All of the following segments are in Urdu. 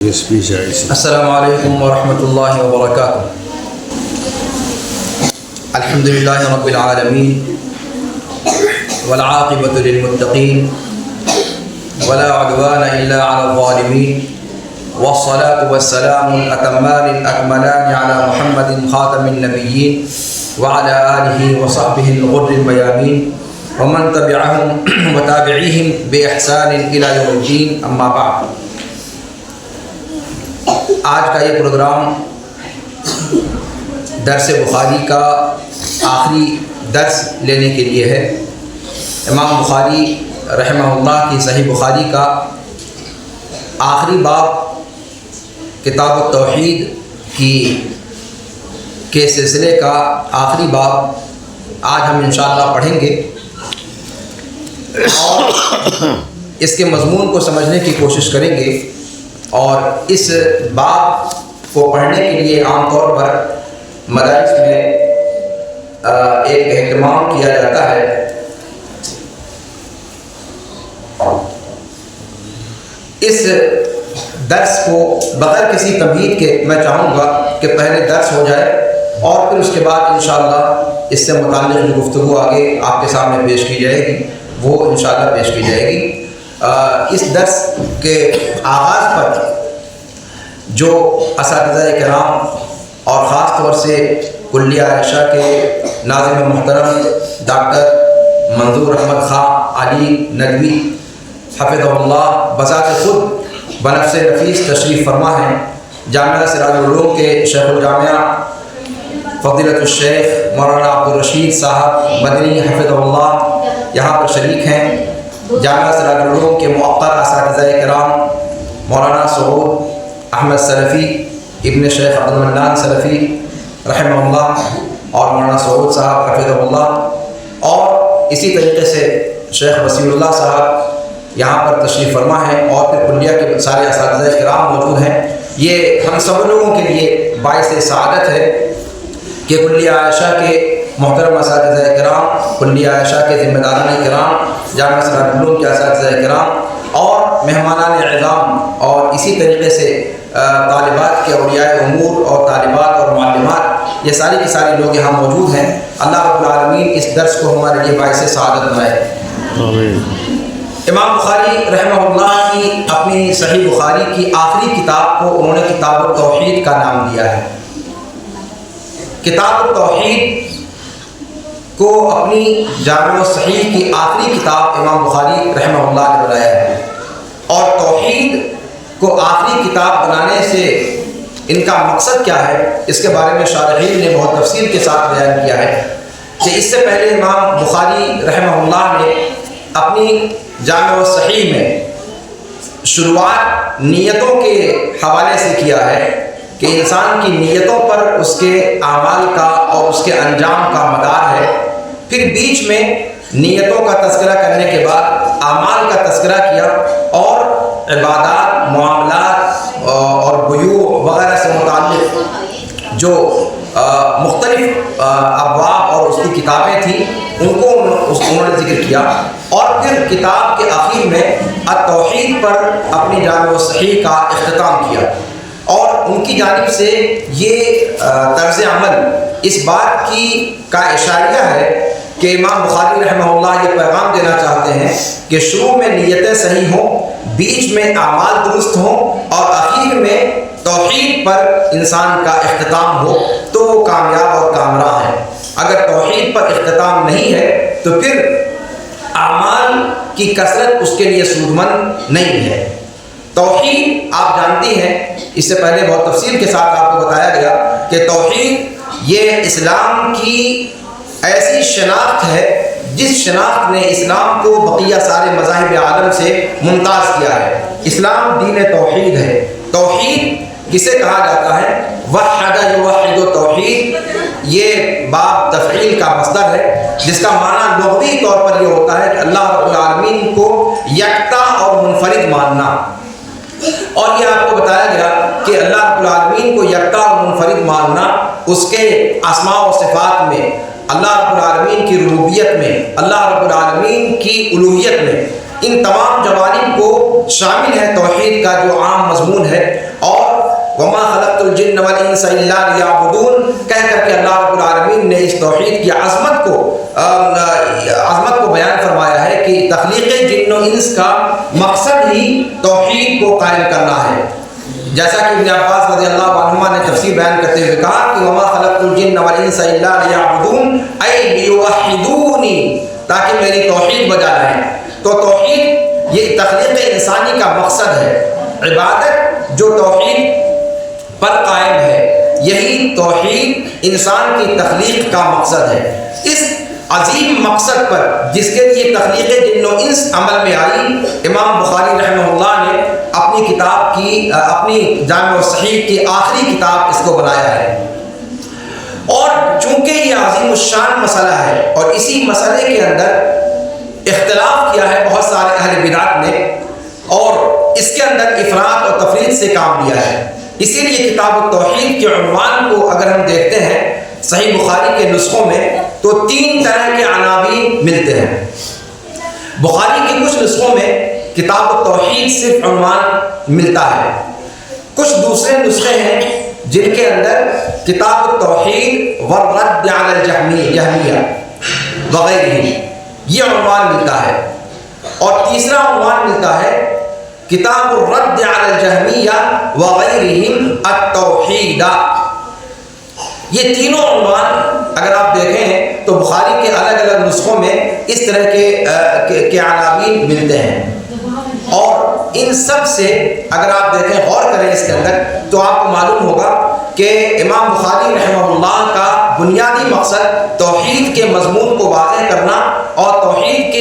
السلام علیکم ورحمۃ اللہ وبرکاتہ. الحمد للہ رب العالمین والعاقبۃ للمتقین ولا عدوان الا علی الظالمین والصلاة والسلام الاتمان الاکملان علی محمد خاتم النبیین وعلى آلہ وصحبہ الغر المیامین ومن تبعهم وتابعیہم بإحسان إلی یوم الدین. اما بعد، آج کا یہ پروگرام درس بخاری کا آخری درس لینے کے لیے ہے. امام بخاری رحمہ اللہ کی صحیح بخاری کا آخری باب کتاب التوحید کے سلسلے کا آخری باب آج ہم انشاءاللہ پڑھیں گے اور اس کے مضمون کو سمجھنے کی کوشش کریں گے. اور اس باب کو پڑھنے کے لیے عام طور پر مدارس میں ایک اہتمام کیا جاتا ہے. اس درس کو بغیر کسی تمہید کے میں چاہوں گا کہ پہلے درس ہو جائے اور پھر اس کے بعد انشاءاللہ اس سے متعلق جو گفتگو آگے آپ کے سامنے پیش کی جائے گی وہ انشاءاللہ پیش کی جائے گی. اس درس کے آغاز پر جو اساتذہ کرام اور خاص طور سے کلیہ عائشہ کے ناظم محترم ڈاکٹر منظور احمد خان علی ندوی حفظہ اللہ بذات خود بنفس نفیس تشریف فرما ہیں. جامعہ سراج العلوم کے شیخ الجامعہ فضیلت الشیخ مولانا عبدالرشید صاحب مدنی حفظہ اللہ یہاں پر شریک ہیں. جامعہ سراج العلوم کے موقر اساتذہ کرام مولانا سعود احمد سلفی ابن شیخ عبد المنان سلفی رحمہ اللہ اور مولانا سعود صاحب حفظہ اللہ اور اسی طریقے سے شیخ وسیم اللہ صاحب یہاں پر تشریف فرما ہیں اور پھر کلیہ کے سارے اساتذہ کرام موجود ہیں. یہ ہم سب لوگوں کے لیے باعث سعادت ہے کہ کلیہ عائشہ کے محترم اساتذہ کرام، کلیہ عائشہ کے ذمہ داران کرام، جامعہ سراج العلوم کے اساتذہ کرام اور مہمانان اعظام اور اسی طریقے سے طالبات کے اولیاء امور اور طالبات اور معلمات، یہ ساری کے سارے لوگ یہاں موجود ہیں. اللہ رب العالمین اس درس کو ہمارے لیے باعث سعادت بنائے. امام بخاری رحمہ اللہ کی اپنی صحیح بخاری کی آخری کتاب کو انہوں نے کتاب التوحید کا نام دیا ہے. کتاب التوحید کو اپنی جامع صحیح کی آخری کتاب امام بخاری رحمہ اللہ نے بنایا ہے. اور توحید کو آخری کتاب بنانے سے ان کا مقصد کیا ہے اس کے بارے میں شارحین نے بہت تفصیل کے ساتھ بیان کیا ہے کہ اس سے پہلے امام بخاری رحمہ اللہ نے اپنی جامع صحیح میں شروعات نیتوں کے حوالے سے کیا ہے کہ انسان کی نیتوں پر اس کے اعمال کا اور اس کے انجام کا مدار ہے. پھر بیچ میں نیتوں کا تذکرہ کرنے کے بعد اعمال کا تذکرہ کیا اور عبادات، معاملات اور بیوع وغیرہ سے متعلق جو مختلف ابواب اور اس کی کتابیں تھیں ان کو انہوں نے ذکر کیا. اور پھر کتاب کے آخر میں التوحید پر اپنی جامع صحیح کا اختتام کیا اور ان کی جانب سے یہ طرز عمل اس بات کی کا اشاریہ ہے کہ امام بخاری رحمہ اللہ یہ پیغام دینا چاہتے ہیں کہ شروع میں نیتیں صحیح ہوں، بیچ میں اعمال درست ہوں اور آخر میں توحید پر انسان کا اختتام ہو تو وہ کامیاب اور کامراں ہے. اگر توحید پر اختتام نہیں ہے تو پھر اعمال کی کثرت اس کے لیے سودمند نہیں ہے. توحید آپ جانتی ہیں، اس سے پہلے بہت تفصیل کے ساتھ آپ کو بتایا گیا کہ توحید یہ اسلام کی ایسی شناخت ہے جس شناخت نے اسلام کو بقیہ سارے مذاہب عالم سے ممتاز کیا ہے. اسلام دین توحید ہے. توحید کسے کہا جاتا ہے؟ وحد یوحد توحید، یہ باب تفعیل کا مصدر ہے جس کا معنی لغوی طور پر یہ ہوتا ہے کہ اللہ رب العالمین کو یکتا اور منفرد ماننا. اور یہ آپ کو بتایا گیا کہ اللہ رب العالمین کو یکتا اور منفرد ماننا اس کے اسماء و صفات میں، اللہ رب العالمین کی ربوبیت میں، اللہ رب العالمین کی الوہیت میں، ان تمام جوانب کو شامل ہے توحید کا جو عام مضمون ہے. والانس الا لیعبدون کہہ کر کے اللہ رب العالمین نے اس توحید کی عظمت کو بیان فرمایا ہے کہ تخلیق جن و انس کا مقصد ہی توحید کو قائم کرنا ہے. جیسا کہ ابن عباس رضی اللہ عنہما نے تفسیر بیان کرتے ہوئے کہا کہ وما خلقت الجن والانس الا لیعبدون ای لیوحدونی، تاکہ میری توحید بجا رہے. تو توحید یہ تخلیق انسانی کا مقصد ہے. عبادت جو توحید پر قائم ہے، یہی توحید انسان کی تخلیق کا مقصد ہے. اس عظیم مقصد پر جس کے لیے تخلیق جن و انس عمل میں آئی، امام بخاری رحمہ اللہ نے اپنی کتاب کی اپنی جامع الصحیح کی آخری کتاب اس کو بنایا ہے. اور چونکہ یہ عظیم الشان مسئلہ ہے اور اسی مسئلے کے اندر اختلاف کیا ہے بہت سارے اہل بدعت نے، اور اس کے اندر افراط اور تفریط سے کام لیا ہے، اسی لیے کتاب التوحید کے عنوان کو اگر ہم دیکھتے ہیں صحیح بخاری کے نسخوں میں تو 3 طرح کے عناوین ملتے ہیں. بخاری کے کچھ نسخوں میں کتاب التوحید صرف عنوان ملتا ہے. کچھ دوسرے نسخے ہیں جن کے اندر کتاب التوحید والرد علی الجہمیہ وغیرہ یہ عنوان ملتا ہے. اور تیسرا عنوان ملتا ہے کتاب الرد علی الجہمیہ وغیرہم التوحید. یہ تینوں عنوان اگر آپ دیکھیں تو بخاری کے الگ الگ نسخوں میں اس طرح کے عناوین ملتے ہیں. اور ان سب سے اگر آپ دیکھیں غور کریں اس کے اندر تو آپ کو معلوم ہوگا کہ امام بخاری رحمہ اللہ کا بنیادی مقصد توحید کے مضمون کو واضح کرنا اور توحید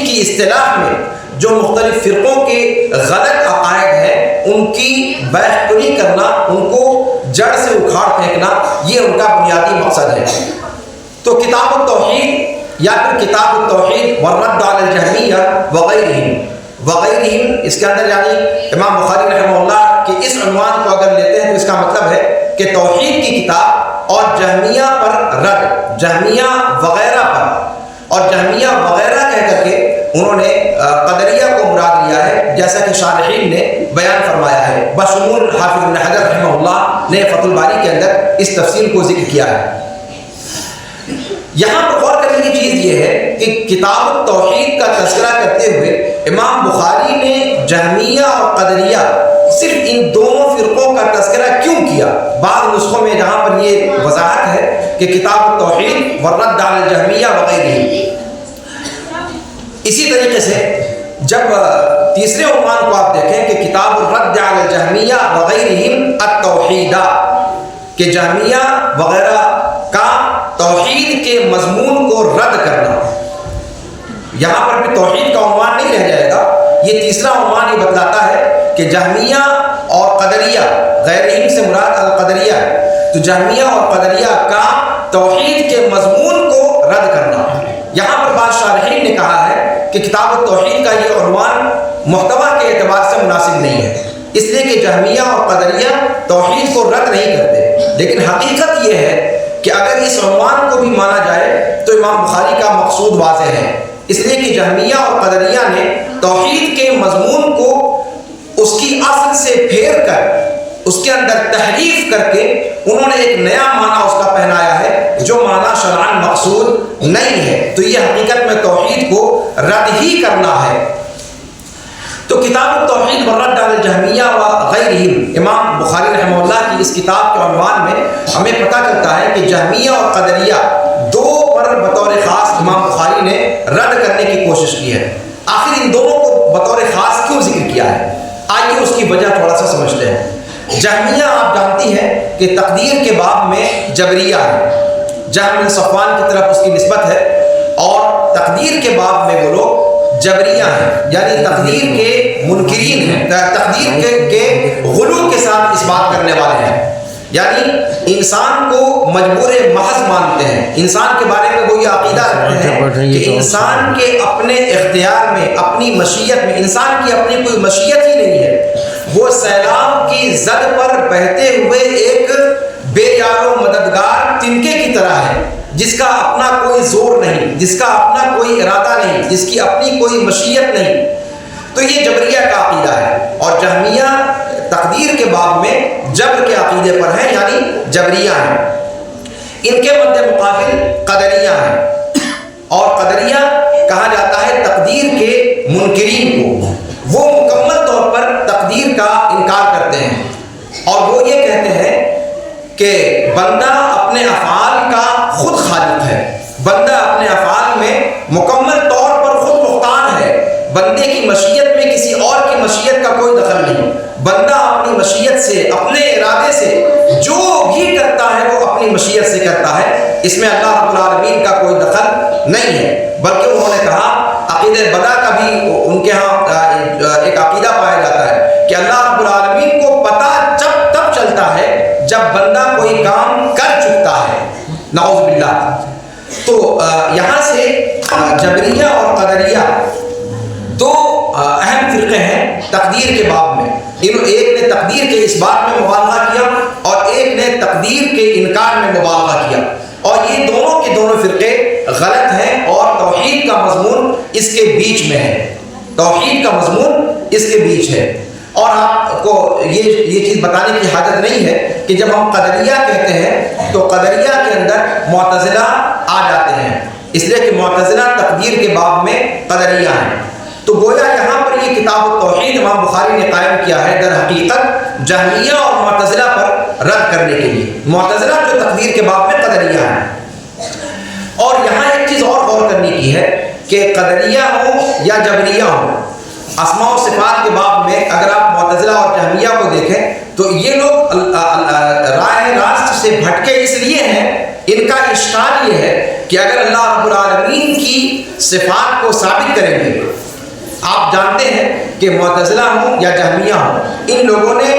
کی اصطلاح میں جو مختلف فرقوں کے غلط عقائد ہیں ان کی بیخبری کرنا، ان کو جڑ سے اکھاڑ پھینکنا، یہ ان کا بنیادی مقصد ہے. تو کتاب التوحید یا پھر کتاب التوحید والرد علی الجہمیہ وغیرہم اس کے اندر یعنی امام بخاری رحمہ اللہ کے اس عنوان کو اگر لیتے ہیں تو اس کا مطلب ہے کہ توحید کی کتاب اور جہمیہ پر رد، جہمیہ وغیرہ پر، اور جہمیہ وغیرہ کہہ کر کے انہوں نے قدریہ کو مراد لیا ہے، جیسا کہ شارحین نے بیان فرمایا ہے. بشمول حافظ ابن حجر رحمہ اللہ نے فتح الباری کے اندر اس تفصیل کو ذکر کیا ہے. یہاں پر غور کرنے کی چیز یہ ہے کہ کتاب التوحید کا تذکرہ کرتے ہوئے امام بخاری نے جہمیہ اور قدریہ صرف ان دونوں فرقوں کا تذکرہ کیوں کیا؟ بعض نسخوں میں جہاں پر یہ وضاحت ہے کہ کتاب التوحید والرد علی الجہمیہ وغیرہ. اسی طریقے سے جب تیسرے عنوان کو آپ دیکھیں کہ کتاب الرد علی الجہمیہ وغیرہم التوحید، کہ جہمیہ وغیرہ کا توحید کے مضمون کو رد کرنا، یہاں پر بھی توحید کا عنوان نہیں رہ جائے گا. یہ تیسرا عنوان یہ بتلاتا ہے کہ جہمیہ اور قدریہ، غیرہم سے مراد القدریہ ہے، تو جہمیہ اور قدریہ کا توحید کے مضمون کو رد کرنا. یہاں پر بعض شارحین نے کہا ہے کہ کتاب التوحید کا یہ عنوان محتوا کے اعتبار سے مناسب نہیں ہے، اس لیے کہ جہمیہ اور قدریہ توحید کو رد نہیں کرتے. لیکن حقیقت یہ ہے کہ اگر اس عنوان کو بھی مانا جائے تو امام بخاری کا مقصود واضح ہے، اس لیے کہ جہمیہ اور قدریہ نے توحید کے مضمون کو اس کی اصل سے پھیر کر اس کے اندر تحریف کر کے انہوں نے ایک نیا معنی اس کا پہنایا ہے جو معنی شرعاً مقصود نہیں ہے. تو یہ حقیقت میں توحید کو رد ہی کرنا ہے. تو کتاب التوحید والرد علی الجہمیہ وغیرہم امام بخاری رحمہ اللہ کی اس کتاب کے عنوان میں ہمیں پتہ چلتا ہے کہ جہمیہ اور قدریہ دو پر بطور خاص امام بخاری نے رد کرنے کی کوشش کی ہے. آخر ان دونوں کو بطور خاص کیوں ذکر کیا ہے؟ آئیے اس کی وجہ تھوڑا سا سمجھتے ہیں. جہمیہ آپ جانتی ہیں کہ تقدیر کے باب میں جبریہ ہے، جہم بن صفوان کی طرف اس کی نسبت ہے، اور تقدیر کے باب میں وہ لوگ جبریہ ہیں، یعنی تقدیر کے منکرین ہیں، تقدیر کے غلو کے ساتھ اس بات کرنے والے ہیں. یعنی انسان کو مجبور محض مانتے ہیں، انسان کے بارے میں وہ یہ عقیدہ رکھتے ہیں کہ انسان کے اپنے اختیار میں، اپنی مشیت میں، انسان کی اپنی کوئی مشیت ہی نہیں ہے. وہ سیلاب کی زد پر بہتے ہوئے ایک بے یار و مددگار تنکے کی طرح ہے، جس کا اپنا کوئی زور نہیں، جس کا اپنا کوئی ارادہ نہیں، جس کی اپنی کوئی مشیت نہیں. تو یہ جبریہ کا عقیدہ ہے. اور جہمیہ تقدیر کے باب میں جبر کے عقیدے پر ہیں، یعنی جبریہ ہیں۔ ان کے مد مقابل قدریہ ہیں، اور قدریہ کہا جاتا ہے تقدیر کے منکرین کو۔ وہ مکمل طور پر تقدیر کا انکار کرتے ہیں، اور وہ یہ کہتے ہیں کہ بندہ اپنے افعال کا خود خالق ہے، بندہ اپنے افعال میں مکمل طور پر خود مختار ہے، بندے کی مشیت میں کسی اور کی مشیت کا کوئی دخل نہیں، بندہ اپنی مشیت سے، اپنے ارادے سے جو بھی کرتا ہے وہ اپنی مشیت سے کرتا ہے، اس میں اللہ رب العالمین کا کوئی دخل نہیں ہے۔ بلکہ انہوں نے کہا عقیدہ بدا کا بھی ان کے ہاں ایک عقیدہ پایا جاتا ہے کہ اللہ رب العالمین کو پتہ تب چلتا ہے جب بندہ کوئی کام کر چکتا ہے، نعوذ باللہ۔ تو یہاں سے جبریہ اور قدریہ دو اہم فرقے ہیں تقدیر کے باب میں۔ ایک نے تقدیر کے اس بات میں مبالغہ کیا اور ایک نے تقدیر کے انکار میں مبالغہ کیا، اور یہ دونوں کے دونوں فرقے غلط ہیں، اور توحید کا مضمون اس کے بیچ میں ہے، توحید کا مضمون اس کے بیچ ہے۔ اور آپ کو یہ چیز بتانے کی حاجت نہیں ہے کہ جب ہم قدریہ کہتے ہیں تو قدریہ کے اندر معتزلہ آ جاتے ہیں، اس لیے کہ معتزلہ تقدیر کے باب میں قدریہ ہیں۔ تو گویا یہاں پر یہ کتاب التوحید امام بخاری نے قائم کیا ہے در حقیقت جہمیہ اور معتزلہ پر رد کرنے کے لیے، معتزلہ جو تقدیر کے باب میں قدریہ ہیں۔ اور یہاں ایک چیز اور غور کرنے کی ہے کہ قدریہ ہو یا جبریہ ہو، اسماء و صفات کے باب میں اگر آپ معتزلہ اور جہمیہ کو دیکھیں تو یہ لوگ راہ راست سے بھٹکے اس لیے ہیں، ان کا اشکال یہ ہے کہ اگر اللہ رب العالمین کی صفات کو ثابت کریں گے، آپ جانتے ہیں کہ معتزلہ ہوں یا جہمیہ ہوں، ان لوگوں نے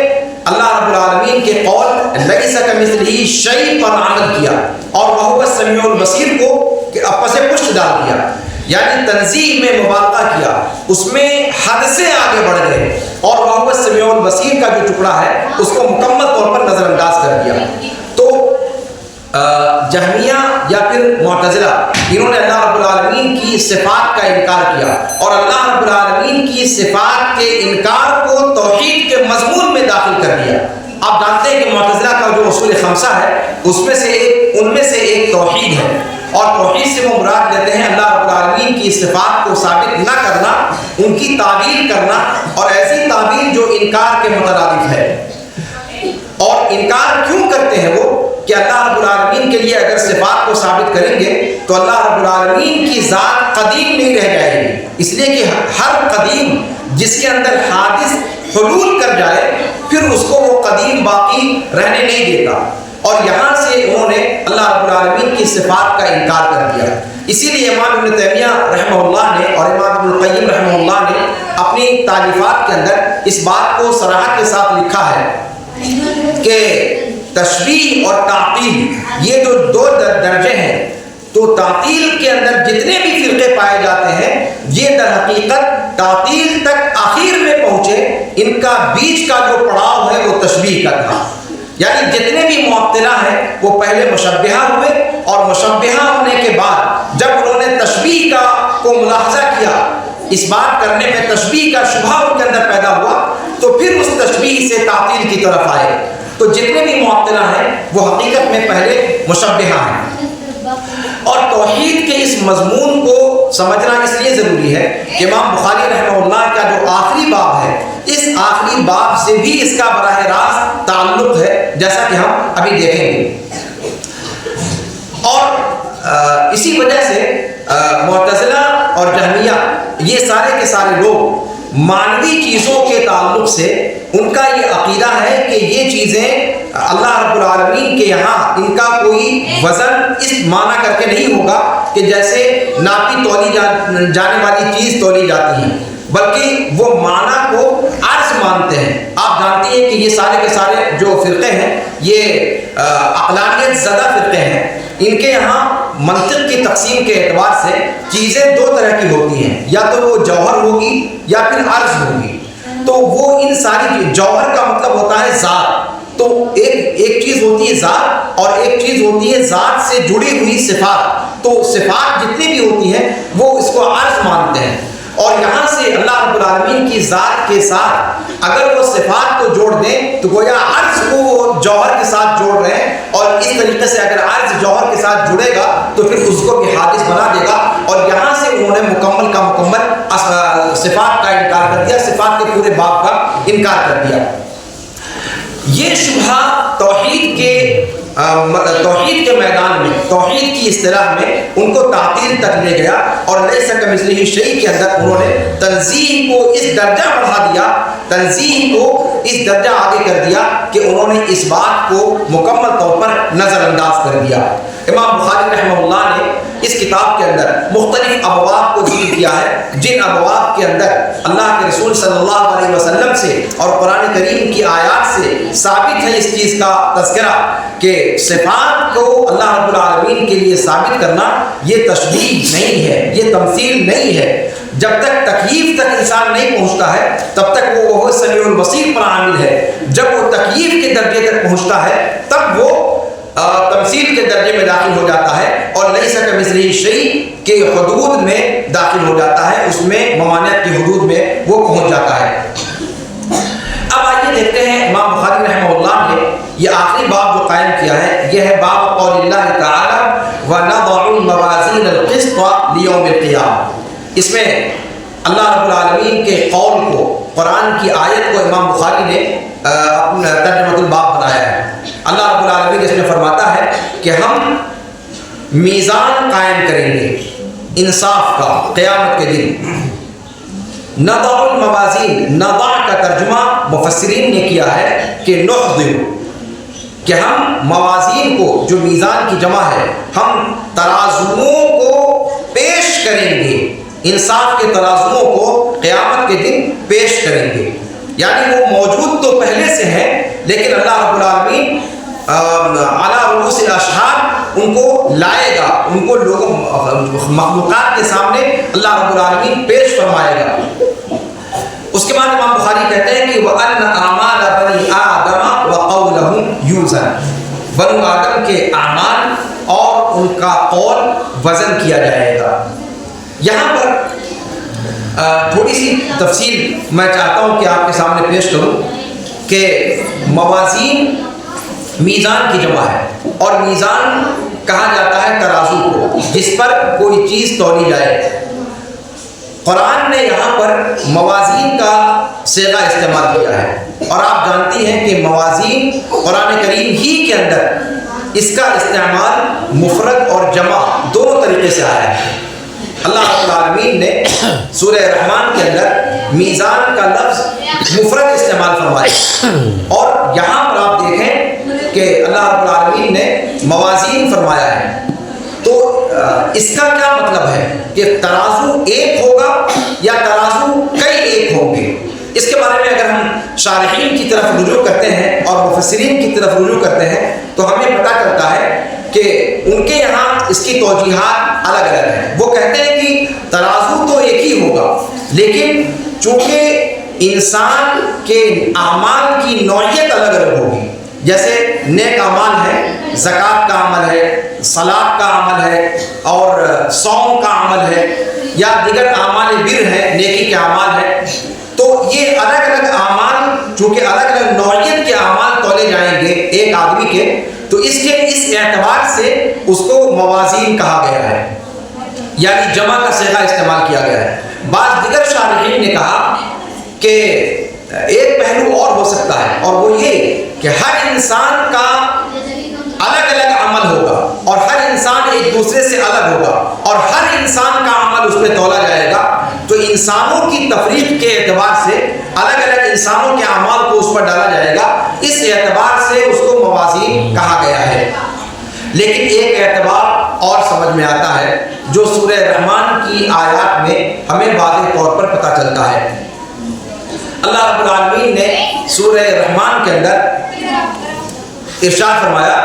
اللہ رب العالمین کے قول لیس کمثلہ شیء پر عمل کیا اور وہو السمیع البصیر کو پس پشت ڈال دیا، یعنی تنزیہ میں مبالغہ کیا، اس میں حد سے آگے بڑھ گئے، اور وہو السمیع البصیر کا جو ٹکڑا ہے اس کو مکمل طور پر نظر انداز کر دیا۔ تو جہمیہ یا پھر معتزلہ انہوں نے اللہ رب العالمین کی صفات کا انکار کیا، اور اللہ رب العالمین کی صفات کے انکار کو توحید کے مضمون میں داخل کر دیا۔ آپ جانتے ہیں کہ معتزلہ کا جو اصول خمسہ ہے ان میں سے ایک توحید ہے، اور توحید سے وہ مراد لیتے ہیں اللہ رب العالمین کی صفات کو ثابت نہ کرنا، ان کی تعبیر کرنا، اور ایسی تعبیر جو انکار کے مترادف ہے۔ اور انکار کیوں کرتے ہیں وہ کہ اللہ رب العالمین کے لیے اگر صفات کو ثابت کریں گے تو اللہ رب العالمین کی ذات قدیم نہیں رہ جائے گی، اس لیے کہ ہر قدیم جس کے اندر حادث حلول کر جائے پھر اس کو وہ قدیم باقی رہنے نہیں دیتا، اور یہاں سے انہوں نے اللہ رب العالمین کی صفات کا انکار کر دیا۔ اسی لیے امام ابن تیمیہ رحمہ اللہ نے اور امام ابن القیم رحمہ اللہ نے اپنی تالیفات کے اندر اس بات کو صراحت کے ساتھ لکھا ہے کہ تشبیہ اور تعطیل یہ جو دو درجے ہیں، تو تعطیل کے اندر جتنے بھی فرقے پائے جاتے ہیں یہ در حقیقت تعطیل تک آخر میں پہنچے، ان کا بیچ کا جو پڑاؤ ہے وہ تشبیہ کا تھا، یعنی جتنے بھی معطلہ ہیں وہ پہلے مشبہہ ہوئے، اور مشبہہ ہونے کے بعد جب انہوں نے تشبیہ کو ملاحظہ کیا، اس بات کرنے میں تشبیہ کا شبہ ان کے اندر پیدا ہوا، تو پھر اس تشبیہ سے تعطیل کی طرف آئے۔ تو جتنے بھی معطلہ ہیں وہ حقیقت میں پہلے مشبہہ ہیں۔ اور توحید کے اس مضمون کو سمجھنا اس لیے ضروری ہے کہ امام بخاری رحمہ اللہ کا جو آخری باب ہے، اس آخری باب سے بھی اس کا براہ راست تعلق ہے، جیسا کہ ہم ابھی دیکھیں گے۔ اور اسی وجہ سے معتزلہ اور جہمیہ یہ سارے کے سارے لوگ معنوی چیزوں کے تعلق سے ان کا یہ عقیدہ ہے کہ یہ چیزیں اللہ رب العالمین کے یہاں ان کا کوئی وزن اس معنی کر کے نہیں ہوگا کہ جیسے ناپی تولی جانے والی چیز تولی جاتی ہے، بلکہ وہ معنی کو عرض مانتے ہیں۔ آپ جانتے ہیں کہ یہ سارے کے سارے جو فرقے ہیں یہ عقلانیت زدہ فرقے ہیں، ان کے یہاں منطق کی تقسیم کے اعتبار سے چیزیں دو طرح کی ہوتی ہیں، یا تو وہ جوہر ہوگی یا پھر عرض ہوگی۔ تو وہ ان ساری جوہر کا مطلب ہوتا ہے ذات، تو ایک چیز ہوتی ہے ذات اور ایک چیز ہوتی ہے ذات سے جڑی ہوئی صفات۔ تو صفات جتنی بھی ہوتی ہیں وہ اس کو عرض مانتے ہیں، اور یہاں سے اللہ رب العالمین کی ذات کے ساتھ اگر وہ صفات کو جوڑ دیں تو گویا عرض کو وہ جوہر کے ساتھ جوڑ رہے ہیں، اور اس طریقے سے اگر عرض جوہر کے ساتھ جڑے گا تو پھر اس کو بھی حادث بنا دے گا، اور یہاں سے انہوں نے مکمل کا مکمل صفات کا انکار کر دیا، صفات کے پورے باب کا انکار کر دیا۔ یہ شبہ توحید کے میدان میں، توحید کی اصطلاح میں ان کو تعطیل تک لے گیا، اور لیس کمثلہ شیء کے اندر انہوں نے تنزیہ کو اس درجہ بڑھا دیا، تنزیہ کو اس درجہ آگے کر دیا کہ انہوں نے اس بات کو مکمل طور پر نظر انداز کر دیا۔ امام بخاری رحمہ اللہ نے اس کتاب کے اندر مختلف ابواب کو ذکر کیا ہے، جن ابواب کے اندر اللہ کے رسول صلی اللہ علیہ وسلم سے اور قرآن کریم کی آیات سے ثابت ہے اس چیز کا تذکرہ کہ صفات کو اللہ رب العالمین کے لیے ثابت کرنا یہ تشبیہ نہیں ہے، یہ تمثیل نہیں ہے۔ جب تک تکییف تک انسان نہیں پہنچتا ہے تب تک وہ سمیع البصیر پر عامل ہے، جب وہ تکییف کے درجے تک پہنچتا ہے تب وہ تمثیل کے درجے میں داخل ہو جاتا ہے، اور لیس کمثلہ شیء کے حدود میں داخل ہو جاتا ہے، اس میں ممانعت کی حدود میں وہ پہنچ جاتا ہے۔ اب آئیے دیکھتے ہیں امام بخاری رحمہ اللہ نے یہ آخری باب جو قائم کیا ہے، یہ ہے باب قول اللہ تعالی وَنَضَعُ الْمَوَازِينَ الْقِسْطَ لِيَوْمِ الْقِيَامَةِ۔ اس میں اللہ رب العالمین کے قول کو، قرآن کی آیت کو امام بخاری نے اپنا ترجمۃ الباب بنایا ہے۔ اللہ رب العالمین اس میں فرماتا ہے کہ ہم میزان قائم کریں گے انصاف کا قیامت کے دن۔ نضع الموازین، نضع کا ترجمہ مفسرین نے کیا ہے کہ نحضر، کہ ہم موازین کو، جو میزان کی جمع ہے، ہم ترازوؤں کو پیش کریں گے، انصاف کے ترازوؤں کو قیامت کے دن پیش کریں گے۔ یعنی وہ موجود تو پہلے سے ہیں، لیکن اللہ رب العالمین علی رؤوس الاشہاد ان کو لائے گا، ان کو لوگوں مخلوقات کے سامنے اللہ رب العالمین پیش فرمائے گا۔ اس کے بعد امام بخاری کہتے ہیں کہ وَأَنَّ أَعْمَالَ بَنِي آدَمَ وَقَوْلَهُمْ يُوزَنُ، بنو آدم کے اعمال اور ان کا قول وزن کیا جائے گا۔ یہاں پر تھوڑی سی تفصیل میں چاہتا ہوں کہ آپ کے سامنے پیش کروں کہ موازین میزان کی جمع ہے، اور میزان کہا جاتا ہے ترازو کو جس پر کوئی چیز تولی جائے۔ قرآن نے یہاں پر موازین کا صیغہ استعمال کیا ہے، اور آپ جانتی ہیں کہ موازین قرآن کریم ہی کے اندر اس کا استعمال مفرد اور جمع دونوں طریقے سے آیا ہے۔ اللہ رب العالمین نے سورہ رحمان کے اندر میزان کا لفظ مفرد استعمال فرمایا، اور یہاں پر آپ دیکھیں کہ اللہ رب العالمین نے موازین فرمایا ہے۔ تو اس کا کیا مطلب ہے کہ ترازو ایک ہوگا یا ترازو کئی ایک ہوں گے؟ اس کے بارے میں اگر ہم شارحین کی طرف رجوع کرتے ہیں اور مفسرین کی طرف رجوع کرتے ہیں تو ہمیں پتہ چلتا ہے کہ ان کے یہاں اس کی توجیحات الگ الگ ہیں۔ وہ کہتے ہیں کہ ترازو تو ایک ہی ہوگا، لیکن چونکہ انسان کے اعمال کی نوعیت الگ الگ ہوگی، جیسے نیک اعمال ہے، زکوٰۃ کا عمل ہے، صلاۃ کا عمل ہے، اور صوم کا عمل ہے، یا دیگر اعمال بر ہے، نیکی کے اعمال ہے، تو یہ الگ الگ اعمال چونکہ الگ الگ نوعیت کے اعمال تولے جائیں گے ایک آدمی کے، تو اس اعتبار سے اس کو موازین کہا گیا ہے، یعنی جمع کا صیغہ استعمال کیا گیا ہے۔ بعض دیگر شارحین نے کہا کہ ایک پہلو اور ہو سکتا ہے، اور وہ یہ کہ ہر انسان کا الگ الگ عمل ہوگا، اور ہر انسان ایک دوسرے سے الگ ہوگا، اور ہر انسان کا عمل اس پہ تولا جائے گا، تو انسانوں کی تفریق کے اعتبار سے الگ الگ انسانوں کے اعمال کو اس پر ڈالا جائے گا، اس اعتبار سے اس کو موازین کہا گیا ہے۔ لیکن ایک اعتبار اور سمجھ میں آتا ہے جو سورہ رحمان کی آیات میں ہمیں واضح طور پر پتہ چلتا ہے۔ اللہ رب العالمین نے سورہ رحمان کے اندر ارشاد فرمایا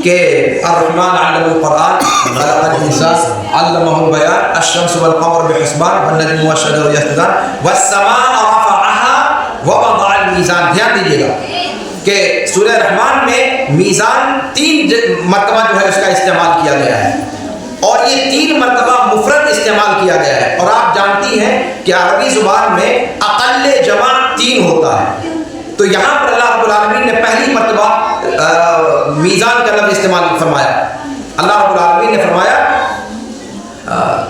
کہ الرحمن علم القرآن خلق الانسان علمہ البیان الشمس والقمر بحسبان والنجم والشجر یسجدان والسماء رفعها ووضع الميزان۔ دھیان دیجیے گا کہ سورہ رحمان میں میزان 3 مرتبہ جو ہے اس کا استعمال کیا گیا ہے، اور یہ 3 مرتبہ مفرد استعمال کیا گیا ہے، اور آپ جانتی ہیں کہ عربی زبان میں اقل جمع 3 ہوتا ہے. تو یہاں پر اللہ رب العالمین نے پہلی مرتبہ میزان کا لفظ استعمال فرمایا. اللہ رب العالمین نے فرمایا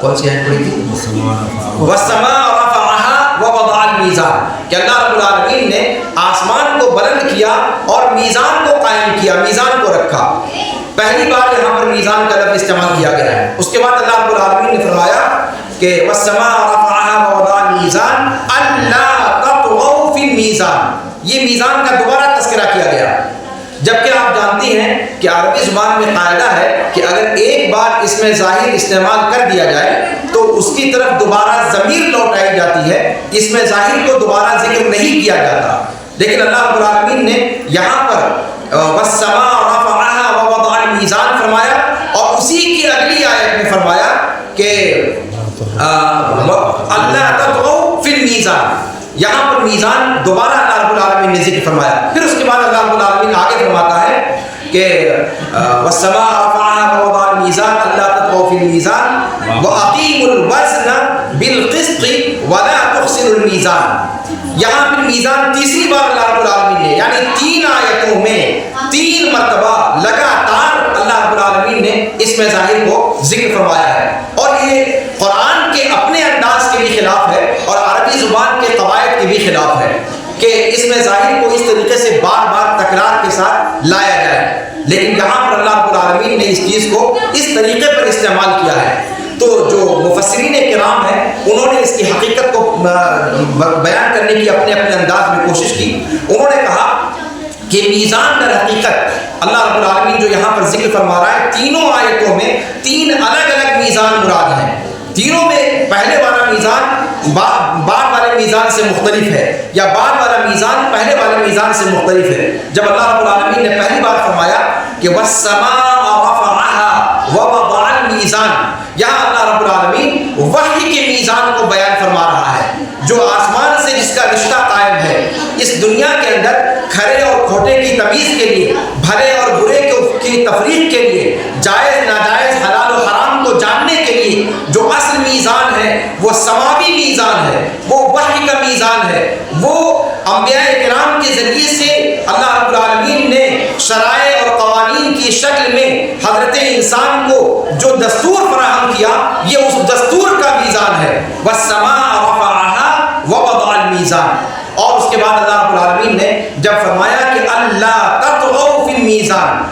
کون سی آیت پڑھی تھی؟ وَالسَّمَاءَ رَفَعَهَا وَوَضَعَ الْمِيزَانَ کہ اللہ رب العالمین نے آسمان کو بلند کیا اور میزان کو قائم کیا، میزان کو رکھا. پہلی بار یہاں پر میزان کا لفظ استعمال کیا گیا ہے. اس کے بعد اللہ رب العالمین نے فرمایا کہ وَالسَّمَاءَ رَفَعَهَا وَوَضَعَ الْمِيزَانَ أَلَّا تَطْغَوْا فِي الْمِيزَانِ. یہ میزان کا دوبارہ تذکرہ کیا گیا، جبکہ آپ جانتی ہیں کہ عربی زبان میں قاعدہ ہے کہ اگر ایک بار اس میں ظاہر استعمال کر دیا جائے تو اس کی طرف دوبارہ ضمیر لوٹائی جاتی ہے، اس میں ظاہر کو دوبارہ ذکر نہیں کیا جاتا. لیکن اللہ رب العالمین نے یہاں پر وَالسَّمَاءَ رَفَعَهَا وَوَضَعَ الْمِيزَانَ فرمایا اور اسی کی اگلی آیت میں فرمایا کہ اللہ تطغوا فی المیزان. یہاں پر میزان دوبارہ اللہ رب العالمین نے ذکر فرمایا. پھر اس کے بعد اللہ رب العالمین آگے فرماتا ہے کہ وَالسَّمَاءَ رَفَعَهَا وَوَضَعَ الْمِيزَانَ أَلَّا تَطْغَوْا فِي الْمِيزَانِ وَأَقِيمُوا الْوَزْنَ بِالْقِسْطِ وَلَا تُخْسِرُوا الْمِيزَانَ. یہاں پھر میزان تیسری بار اللہ رب العالمین نے یعنی 3 آیتوں میں 3 مرتبہ لگاتار اللہ رب العالمین نے اس میں ظاہر کو ذکر فرمایا ہے. اور یہ قرآن کے اپنے انداز کے بھی خلاف ہے اور عربی زبان کے قواعد کے بھی خلاف ہے کہ اس میں ظاہر کو اس طریقے سے بار بار تکرار کے ساتھ لایا جائے. لیکن یہاں پر اللہ رب العالمین نے اس چیز کو اس طریقے پر استعمال کیا ہے. تو جو مفسرین کرام ہیں انہوں نے اس کی حقیقت کو بیان کرنے کی اپنے انداز میں کوشش کی. انہوں نے کہا کہ میزان در حقیقت اللہ رب العالمین جو یہاں پر ذکر فرما رہا ہے تینوں آیتوں میں 3 الگ الگ میزان مراد ہیں. تینوں میں پہلے والا میزان بعد والے میزان سے مختلف ہے یا بعد والا میزان پہلے والے میزان سے مختلف ہے. جب اللہ رب العالمین نے پہلی بار فرمایا کہ وَالسَّمَاءَ رَفَعَهَا وَوَضَعَ الْمِيزَانَ، یہاں اللہ رب العالمین وحی کے میزان کو بیان فرما رہا ہے جو آسمان سے جس کا رشتہ قائم ہے. اس دنیا کے اندر کھرے اور کھوٹے کی تمیز کے لیے، بھلے اور برے کی تفریق کے لیے، جائز ناجائز حلال و حرام کو جاننے کے لیے جو اصل میزان ہے وہ سماوی میزان ہے، وہ وحی کا میزان ہے. وہ انبیاء کرام کے ذریعے سے اللہ رب العالمین نے شرائع اور قوانین کی شکل میں حضرت انسان کو جو دستور فراہم کیا یہ اس دستور کا میزان ہے. وَالسَّمَاءَ رَفَعَهَا وَوَضَعَ الْمِيزَانَ. اور اس کے بعد اللہ رب العالمین نے جب فرمایا کہ اللہ تطغوا فی المیزان،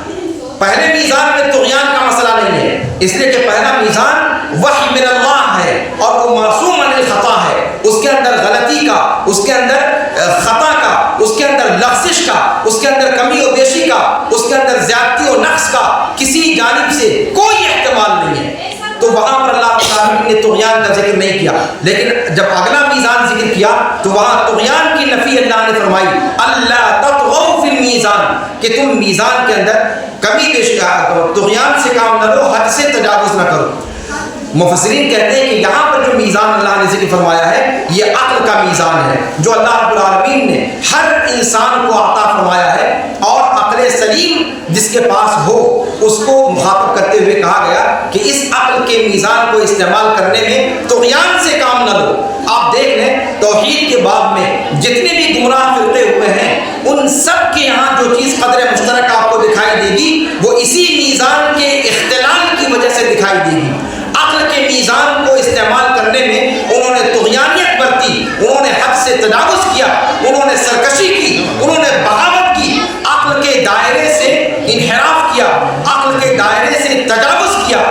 پہلے میزان میں طغیان کا مسئلہ نہیں ہے اس لیے کہ پہلا میزان وحی من اللہ ہے اور وہ معصوم عن الخطا ہے. اس کے اندر غلطی کا، اس کے اندر خطا کا، اس کے اندر لغزش کا، اس کے اندر کمی و بیشی کا، اس کے اندر زیادتی و نقص کا کسی جانب سے کوئی احتمال نہیں ہے. تو وہاں پر اللہ تعالیٰ نے طغیان کا ذکر نہیں کیا. لیکن جب اگلا میزان ذکر کیا تو وہاں طغیان کی نفی اللہ نے فرمائی اللہ تطغوا فی المیزان کہ تم میزان کے اندر کمی بیشی طغیان سے کام نہ لو، حد سے تجاوز نہ کرو. مفسرین کہتے ہیں کہ یہاں پر جو میزان اللہ نے ذکر فرمایا ہے یہ عقل کا میزان ہے جو اللہ رب العالمین نے ہر انسان کو عطا فرمایا ہے. اور عقل سلیم جس کے پاس ہو اس کو مخاطب کرتے ہوئے کہا گیا کہ اس عقل کے میزان کو استعمال کرنے میں طغیان سے کام نہ لو. آپ دیکھ لیں توحید کے باب میں جتنے بھی گمراہ فرقے ہوئے ہیں ان سب کے یہاں جو چیز قدر مشترک آپ کو دکھائی دے گی وہ اسی میزان کے اختلال کی وجہ سے دکھائی دے گی. عقل کے میزان کو استعمال کرنے میں انہوں نے طغیانیت برتی، انہوں نے حد سے تجاوز کیا، انہوں نے سرکشی کی، انہوں نے بغاوت کی، عقل کے دائرے سے انحراف کیا، عقل کے دائرے سے تجاوز کیا.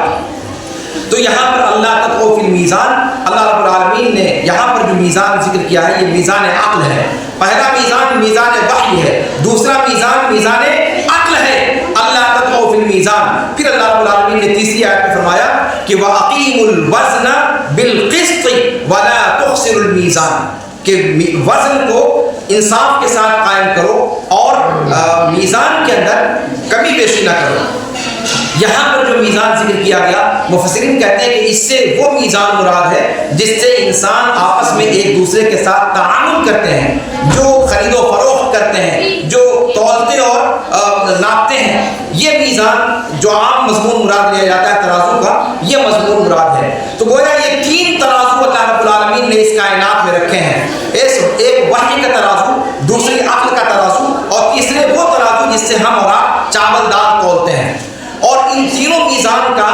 تو یہاں پر اللہ تطغوا فی المیزان، اللہ رب العالمین نے یہاں پر جو میزان ذکر کیا ہے یہ میزان عقل ہے. پہلا میزان میزان وحی ہے، دوسرا میزان میزان عقل ہے. اللہ تطغوا فی المیزان. پھر اللہ رب العالمین نے تیسری آیت میں فرمایا کہ وَأَقِيمُوا الْوَزْنَ بِالْقِسْطِ وَلَا تُخْسِرُوا الْمِيزَانَ کہ وزن کو انصاف کے ساتھ قائم کرو اور میزان کے اندر کمی بیشی نہ کرو. یہاں پر جو میزان ذکر کیا گیا مفسرین کہتے ہیں کہ اس سے وہ میزان مراد ہے جس سے انسان آپس میں ایک دوسرے کے ساتھ تعامل کرتے ہیں، جو خرید و فروخت کرتے ہیں، جو تولتے اور ناپتے ہیں. یہ میزان جو عام مضمون مراد لیا جاتا ہے ترازو کا یہ مضمون مراد ہے. تو گویا یہ 3 ترازو اللہ رب العالمین نے اس کائنات میں رکھے ہیں. اس ایک وحی کا ترازو، دوسری عقل کا ترازو، اور تیسرے وہ ترازو جس سے ہم اور آپ چاول دال تولتے ہیں. اور ان تینوں میزان کا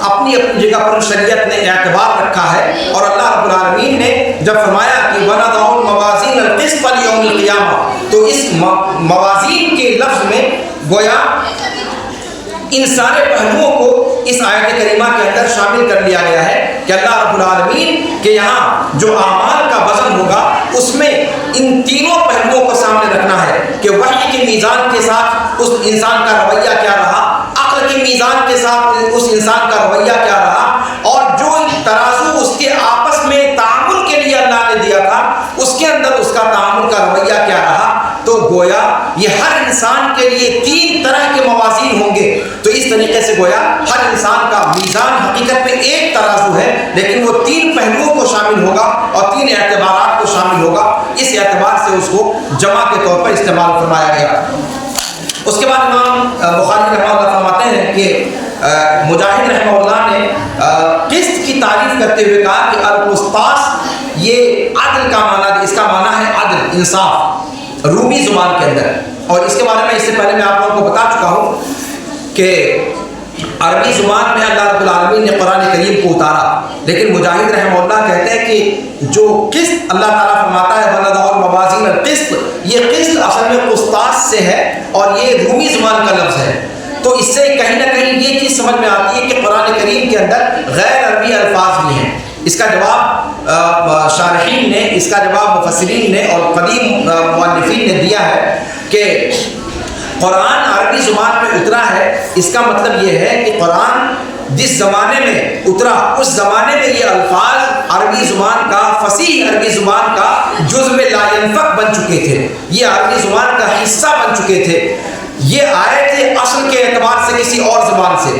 اپنی اپنی جگہ پر شریعت نے اعتبار رکھا ہے. اور اللہ رب العالمین نے جب فرمایا کہ وَنَضَعُ الْمَوَازِينَ الْقِسْطَ لِيَوْمِ الْقِيَامَةِ، تو اس موازین کے لفظ میں گویا ان سارے پہلوؤں کو اس آیت کریمہ کے اندر شامل کر لیا گیا ہے کہ اللہ رب العالمین کے یہاں جو اعمال کا وزن ہوگا اس میں ان تینوں پہلوؤں کو سامنے رکھنا ہے کہ وحی کے میزان کے ساتھ اس انسان کا رویہ کیا رہا، عقل کے میزان کے ساتھ اس انسان کا رویہ کیا رہا، اور جو ترازو اس کے آپس میں تعامل کے لیے اللہ نے دیا تھا اس کے اندر اس کا تعامل کا رویہ کیا رہا. تو گویا یہ ہر انسان کے لیے تین طرح کے موازین ہوں گے. تو اس طریقے سے گویا ہر انسان کا میزان حقیقت میں ایک ترازو ہے، لیکن وہ تین پہلوؤں کو شامل ہوگا اور تین اعتبارات کو شامل ہوگا. اس اعتبار سے اس کو جمع کے طور پر استعمال فرمایا گیا. اس کے بعد امام بخاری رحمہ اللہ فرماتے ہیں کہ مجاہد رحمہ اللہ نے قسط کی تعریف کرتے ہوئے کہا کہ القسطاس یہ عدل کا معنی، اس کا معنی ہے عدل، انصاف، رومی زبان کے اندر. اور اس کے بارے میں اس سے پہلے میں آپ لوگوں کو بتا چکا ہوں کہ عربی زبان میں اللہ رب العالمین نے قرآن کریم کو اتارا، لیکن مجاہد رحمہ اللہ کہتے ہیں کہ جو قسط اللہ تعالیٰ فرماتا ہے وَنَضَعُ الْمَوَازِينَ الْقِسْطَ، یہ قسط اصل میں قسطاس سے ہے اور یہ رومی زبان کا لفظ ہے. تو اس سے کہیں نہ کہیں یہ چیز سمجھ میں آتی ہے کہ قرآن کریم کے اندر غیر عربی الفاظ بھی ہیں. اس کا جواب شارحین نے، اس کا جواب مفسرین نے اور قدیم مؤلفین نے دیا ہے کہ قرآن عربی زبان میں اترا ہے. اس کا مطلب یہ ہے کہ قرآن جس زمانے میں اترا اس زمانے میں یہ الفاظ عربی زبان کا، فصیح عربی زبان کا جزو لا ينفک بن چکے تھے، یہ عربی زبان کا حصہ بن چکے تھے. یہ آئے تھے اصل کے اعتبار سے کسی اور زبان سے،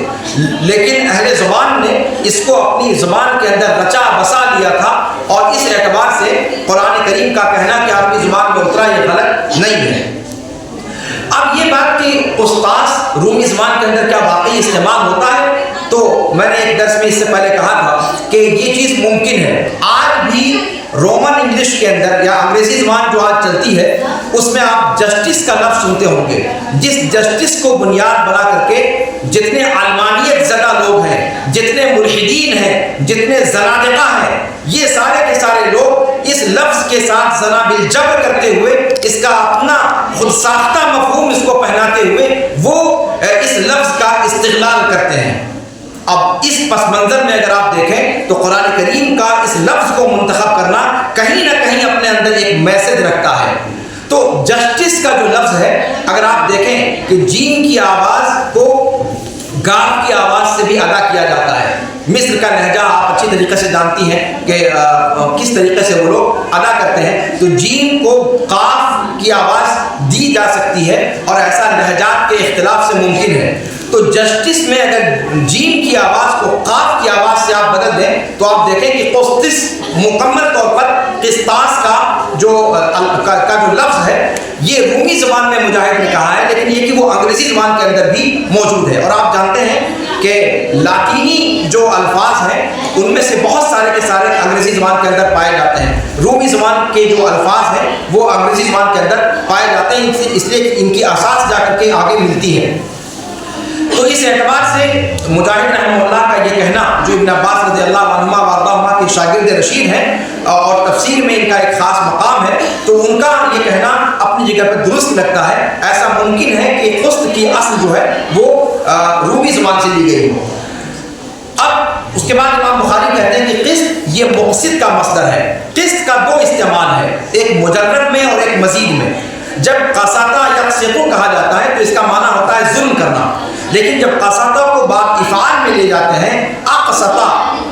لیکن اہل زبان نے اس کو اپنی زبان کے اندر رچا بسا لیا تھا، اور اس اعتبار سے قرآن کریم کا کہنا کہ عربی زبان میں اترا یہ غلط نہیں ہے. اب یہ بات کہ قسطاس رومی زبان کے اندر کیا واقعی استعمال ہوتا ہے، تو میں نے ایک درس میں اس سے پہلے کہا تھا کہ یہ چیز ممکن ہے. آج بھی رومن انگلش کے اندر یا انگریزی زبان جو آج چلتی ہے اس میں آپ جسٹس کا لفظ سنتے ہوں گے. جس جسٹس کو بنیاد بنا کر کے جتنے علمانیت زدہ لوگ ہیں، جتنے ملحدین ہیں، جتنے زنادقہ ہیں، یہ سارے کے سارے لوگ اس لفظ کے ساتھ زنا بالجبر کرتے ہوئے اس کا اپنا خود ساختہ مفہوم اس کو پہناتے ہوئے وہ اس لفظ کا استغلال کرتے ہیں. اب اس پس منظر میں اگر آپ دیکھیں تو قرآن کریم کا اس لفظ کو منتخب کرنا کہیں نہ کہیں اپنے اندر ایک میسج رکھتا ہے. تو جسٹس کا جو لفظ ہے اگر آپ دیکھیں کہ جیم کی آواز کو گاف کی آواز سے بھی ادا کیا جاتا ہے. مصر کا لہجہ آپ اچھی طریقے سے جانتی ہیں کہ کس طریقے سے وہ لوگ ادا کرتے ہیں. تو جیم کو قاف کی آواز دی جا سکتی ہے اور ایسا لہجات کے اختلاف سے ممکن ہے. تو جسٹس میں اگر جیم کی آواز کو قاف کی آواز سے آپ بدل دیں تو آپ دیکھیں کہ قسطس مکمل طور پر قسطاس کا جو لفظ ہے یہ رومی زبان میں مجاہد نے کہا ہے، لیکن یہ کہ وہ انگریزی زبان کے اندر بھی موجود ہے. اور آپ جانتے ہیں کہ لاطینی جو الفاظ ہیں ان میں سے بہت سارے کے سارے انگریزی زبان کے اندر پائے جاتے ہیں. رومی زبان کے جو الفاظ ہیں وہ انگریزی زبان کے اندر پائے جاتے ہیں، اس لیے ان کی اساس جا کر کے آگے ملتی ہے. تو اس اعتبار سے مجاہد رحمہ اللہ کا یہ کہنا، جو ابن عباس رضی اللہ عنہما وارضاہما کے شاگرد رشید ہیں اور تفسیر میں ان کا ایک خاص مقام ہے، تو ان کا یہ کہنا اپنی جگہ پر درست لگتا ہے. ایسا ممکن ہے کہ قسط کی اصل جو ہے وہ رومی زبان سے لی گئی ہو. اب اس کے بعد امام بخاری کہتے ہیں کہ قسط یہ مقصد کا مصدر ہے. قسط کا دو استعمال ہے، ایک مجرد میں اور ایک مزید میں. جب قسطہ یا قسطو کہا جاتا ہے تو اس کا معنی ہوتا ہے ظلم کرنا، لیکن جب قسطہ کو باب افعال میں لے جاتے ہیں اقسطا،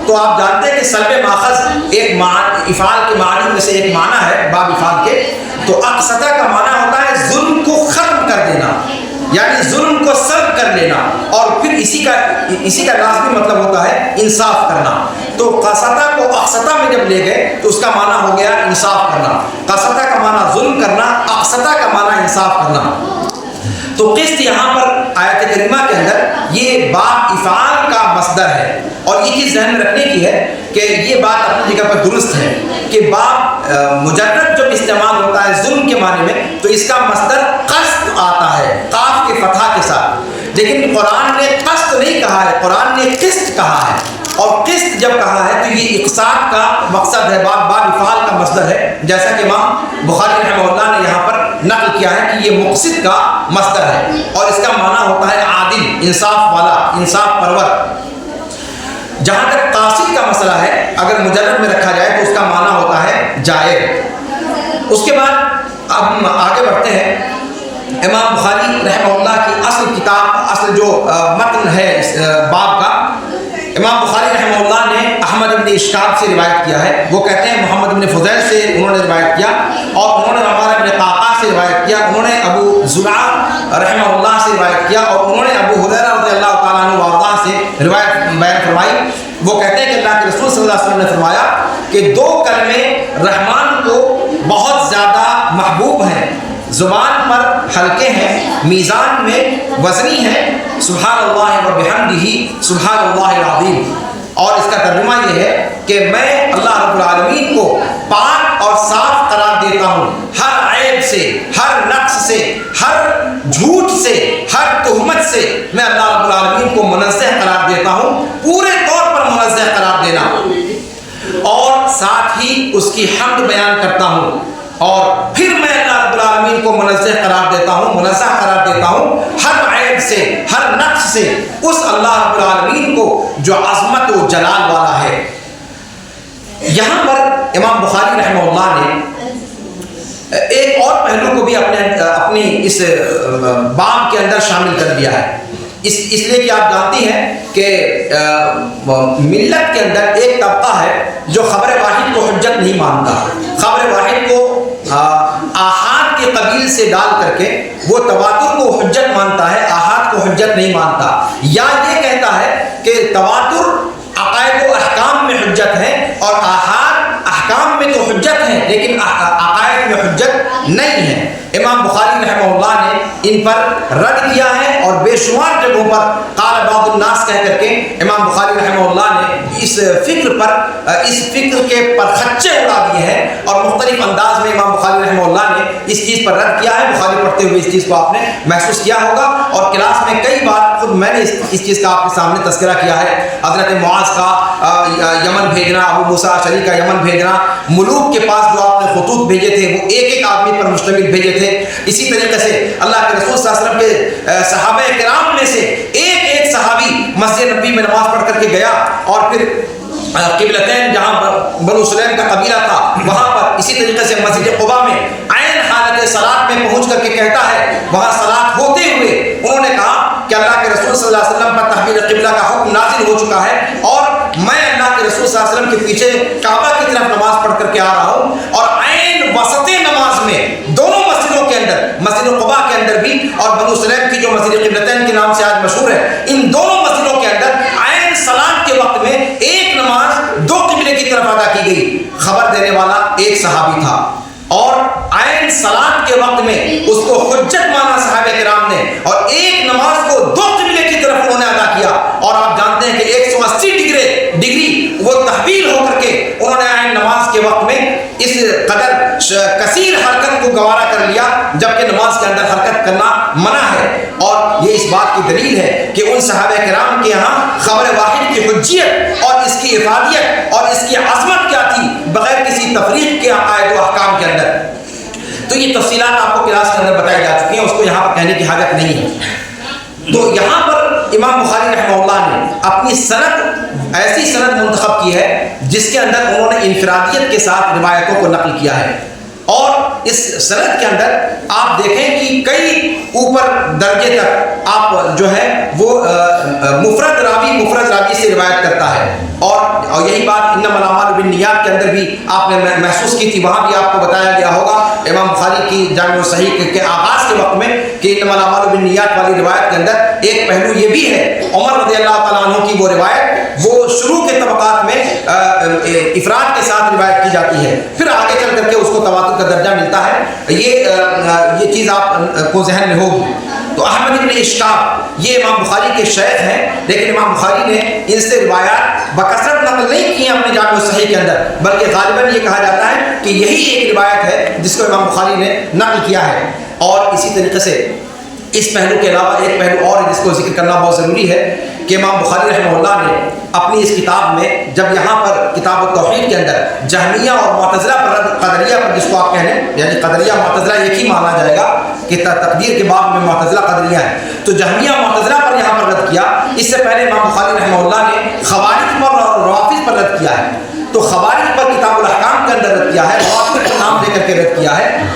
تو آپ جانتے ہیں کہ سلب ماخذ ایک افعال کے معنی میں سے ایک معنی ہے باب افعال کے. تو اقسطا کا معنی ہوتا ہے ظلم کو ختم کر دینا، یعنی ظلم کو سلب کر لینا، اور پھر اسی کا لازمی مطلب ہوتا ہے انصاف کرنا. تو قسطہ کو اقسطا میں جب لے گئے تو اس کا معنی ہو گیا انصاف کرنا. قسطہ کا معنی ظلم کرنا، اقسطا کا معنی انصاف کرنا. تو قسط یہاں پر آیت کریمہ کے اندر یہ باب افعال کا مصدر ہے، اور یہ چیز ذہن میں رکھنے کی ہے کہ یہ بات اپنی جگہ پر درست ہے کہ باب مجرد جب استعمال ہوتا ہے ظلم کے معنی میں تو اس کا مصدر قسط آتا ہے قاف کے فتحہ کے ساتھ، لیکن قرآن نے قسط نہیں کہا ہے، قرآن نے قسط کہا ہے، اور قسط جب کہا ہے تو یہ اقساط کا مقصد ہے، باب افعال کا مصدر ہے، جیسا کہ امام بخاری رحمہ اللہ نے یہاں پر نقل کیا ہے کہ یہ مقصد کا مصدر ہے، اور اس کا معنی ہوتا ہے عادل، انصاف والا، انصاف پرور۔ جہاں تک قاصد کا مسئلہ ہے، اگر مجرد میں رکھا جائے تو اس کا معنی ہوتا ہے جائر۔ اس کے بعد اب ہم آگے بڑھتے ہیں، امام بخاری رحمہ اللہ کی اصل کتاب، اصل جو متن ہے اس باب کا، امام بخاری رحمہ اللہ نے احمد بن اشکاب سے روایت کیا ہے، وہ کہتے ہیں محمد بن فضیل سے انہوں نے روایت کیا، اور انہوں نے عمار بن قعقاع سے روایت کیا، انہوں نے ابو زرعہ رحمہ اللہ سے روایت کیا، اور انہوں نے ابو ہریرہ رضی اللہ تعالیٰ عنہ وارضاہ سے روایت بیان فرمائی۔ وہ کہتے ہیں کہ اللہ کے رسول صلی اللہ علیہ وسلم نے فرمایا کہ دو کلمے رحمان کو بہت زیادہ محبوب ہیں، زبان پر ہلکے ہیں، میزان میں وزنی ہیں، سبحان اللہ و بحمدہ سبحان اللہ العظیم۔ اور اس کا ترجمہ یہ ہے کہ میں اللہ رب العالمین کو پاک اور صاف قرار دیتا ہوں، ہر عیب سے، ہر نقص سے، ہر جھوٹ سے، ہر تہمت سے میں اللہ رب العالمین کو منزہ قرار دیتا ہوں، پورے طور پر منزہ قرار دینا، اور ساتھ ہی اس کی حمد بیان کرتا ہوں، اور پھر میں اللہ رب العالمین کو منزہ قرار دیتا ہوں، منزہ قرار دیتا ہوں ہر عیب سے، ہر نقص سے، اس اللہ رب العالمین کو جو عظمت و جلال والا ہے۔ یہاں پر امام بخاری رحمہ اللہ نے ایک اور پہلو کو بھی اپنی اس باب کے اندر شامل کر دیا ہے، اس لیے کہ آپ جانتی ہیں کہ ملت کے اندر ایک طبقہ ہے جو خبر واحد کو حجت نہیں مانتا، خبر واحد کو آحاد کے قبیل سے ڈال کر کے وہ تواتر کو حجت مانتا ہے، آحاد کو حجت نہیں مانتا، یا یہ کہتا ہے کہ تواتر عقائد و احکام میں حجت ہے اور آحاد احکام میں تو حجت ہے لیکن عقائد میں حجت نہیں ہے۔ امام بخاری رحمہ اللہ نے ان پر رد کیا ہے، اور بے شمار جگہوں پر قال بعض الناس کہہ کر کے امام بخاری رحمہ اللہ نے اس فکر کے پرخچے اڑا دیے ہیں، اور مختلف انداز میں امام بخاری رحمہ اللہ نے اس چیز پر رد کیا ہے۔ بخاری پڑھتے ہوئے اس چیز کو آپ نے محسوس کیا ہوگا، اور کلاس میں کئی بار خود میں نے اس چیز کا آپ کے سامنے تذکرہ کیا ہے، حضرت معاذ کا یمن بھیجنا، ابو موسیٰ اشعری کا یمن بھیجنا، ملوک کے پاس جو آپ نے خطوط بھیجے تھے وہ ایک ایک آدمی پر مشتمل بھیجے تھے، اسی طریقے سے اللہ کے رسول صلی اللہ علیہ وسلم کے صحابہ کرام میں سے ایک ایک صحابی مسجد نبی میں نماز پڑھ کر کے گیا، اور پھر قبلتین جہاں بنو سلیم کا قبیلہ تھا وہاں پر اسی طریقے سے مسجد قباء میں عین حالت صلاۃ میں پہنچ کر کے کہتا ہے، وہاں صلاۃ ہوتے ہوئے انہوں نے کہا کہ اللہ کے رسول صلی اللہ علیہ وسلم پر تحویل قبلہ کا حکم نازل ہو چکا ہے، اور میں اللہ کے رسول صلی اللہ علیہ وسلم کے پیچھے کعبہ کی طرف نماز پڑھ کر کے آ رہا ہوں، اور عین وسط نماز میں دونوں مسجدوں کے اندر، مسجد قباء کے اندر بھی اور بنو سلیم کی جو مسجد قبلتین کے نام سے آج مشہور ہے، ان دونوں مسجدوں کے اندر عین صلاۃ کے وقت میں ایک نماز دو قبلے کی طرف ادا کی گئی، خبر دینے والا ایک صحابی تھا، اور عین صلاۃ کے وقت میں اس کو حجت مانا صحابہ کرام نے، اور ایک نماز کو دو قبلے کی طرف انہوں نے ادا کیا، اور آپ جانتے ہیں کہ 180 ڈگری وہ تحویل ہو کر کے انہوں نے عین نماز کے وقت میں اس قدر کثیر حرکت کو گوارا کر لیا، جبکہ نماز کے اندر حرکت کرنا منع ہے۔ اور یہ اس بات کی دلیل ہے کہ ان صحابہ کرام کے یہاں خبر واحد کی حجیت اور اس کی افادیت اور اس کی عظمت کیا تھی بغیر کسی تفریق کے عقائد و احکام کے اندر۔ تو یہ تفصیلات آپ کو کلاس کے اندر بتائی جا چکی ہیں، اس کو یہاں پر کہنے کی حاجت نہیں ہے۔ تو یہاں پر امام بخاری رحمہ اللہ نے اپنی سند، ایسی سند منتخب کی ہے جس کے اندر انہوں نے انفرادیت کے ساتھ روایتوں کو نقل کیا ہے، اور اس سند کے اندر آپ دیکھیں کہ کئی اوپر درجے تک آپ جو ہے وہ مفرد راوی سے روایت کرتا ہے، اور یہی بات انما الاعمال بالنیات کے اندر بھی آپ نے محسوس کی تھی، وہاں بھی آپ کو بتایا گیا ہوگا امام بخاری کی جامع صحیح کے آغاز کے وقت میں کہ انما الاعمال بالنیات والی روایت کے اندر ایک پہلو یہ بھی ہے، عمر رضی اللہ تعالیٰ عنہ کی وہ روایت وہ شروع کے طبقات میں افراد کے ساتھ روایت کی جاتی ہے، پھر آگے چل کر کے اس کو تواتر کا درجہ ملتا ہے، یہ چیز آپ کو ذہن میں ہوگی۔ تو تو احمد ابن اشکاب یہ امام بخاری کے شیخ ہیں، لیکن امام بخاری نے ان سے روایات بکثرت نقل نہیں کی ہیں اپنے جامع صحیح کے اندر، بلکہ غالباً یہ کہا جاتا ہے کہ یہی ایک روایت ہے جس کو امام بخاری نے نقل کیا ہے۔ اور اسی طریقے سے اس پہلو کے علاوہ ایک پہلو اور ہے جس کو ذکر کرنا بہت ضروری ہے کہ امام بخاری رحمہ اللہ نے اپنی اس کتاب میں جب یہاں پر کتاب التوحید کے اندر جہمیہ اور معتزلہ پر، قدریہ پر جس کو آپ کہہ لیں، یعنی قدریہ معتزلہ ایک ہی مانا جائے گا کہ تقدیر کے باب میں معتزلہ قدریہ ہے، تو جہمیہ معتزلہ پر یہاں پر رد کیا۔ اس سے پہلے امام بخاری رحمہ اللہ نے خوارج پر اور روافض پر رد کیا ہے، تو خوارج پر کتاب الاحکام کے اندر رد کیا ہے، روافض پر نام لے کر کے رد کیا ہے۔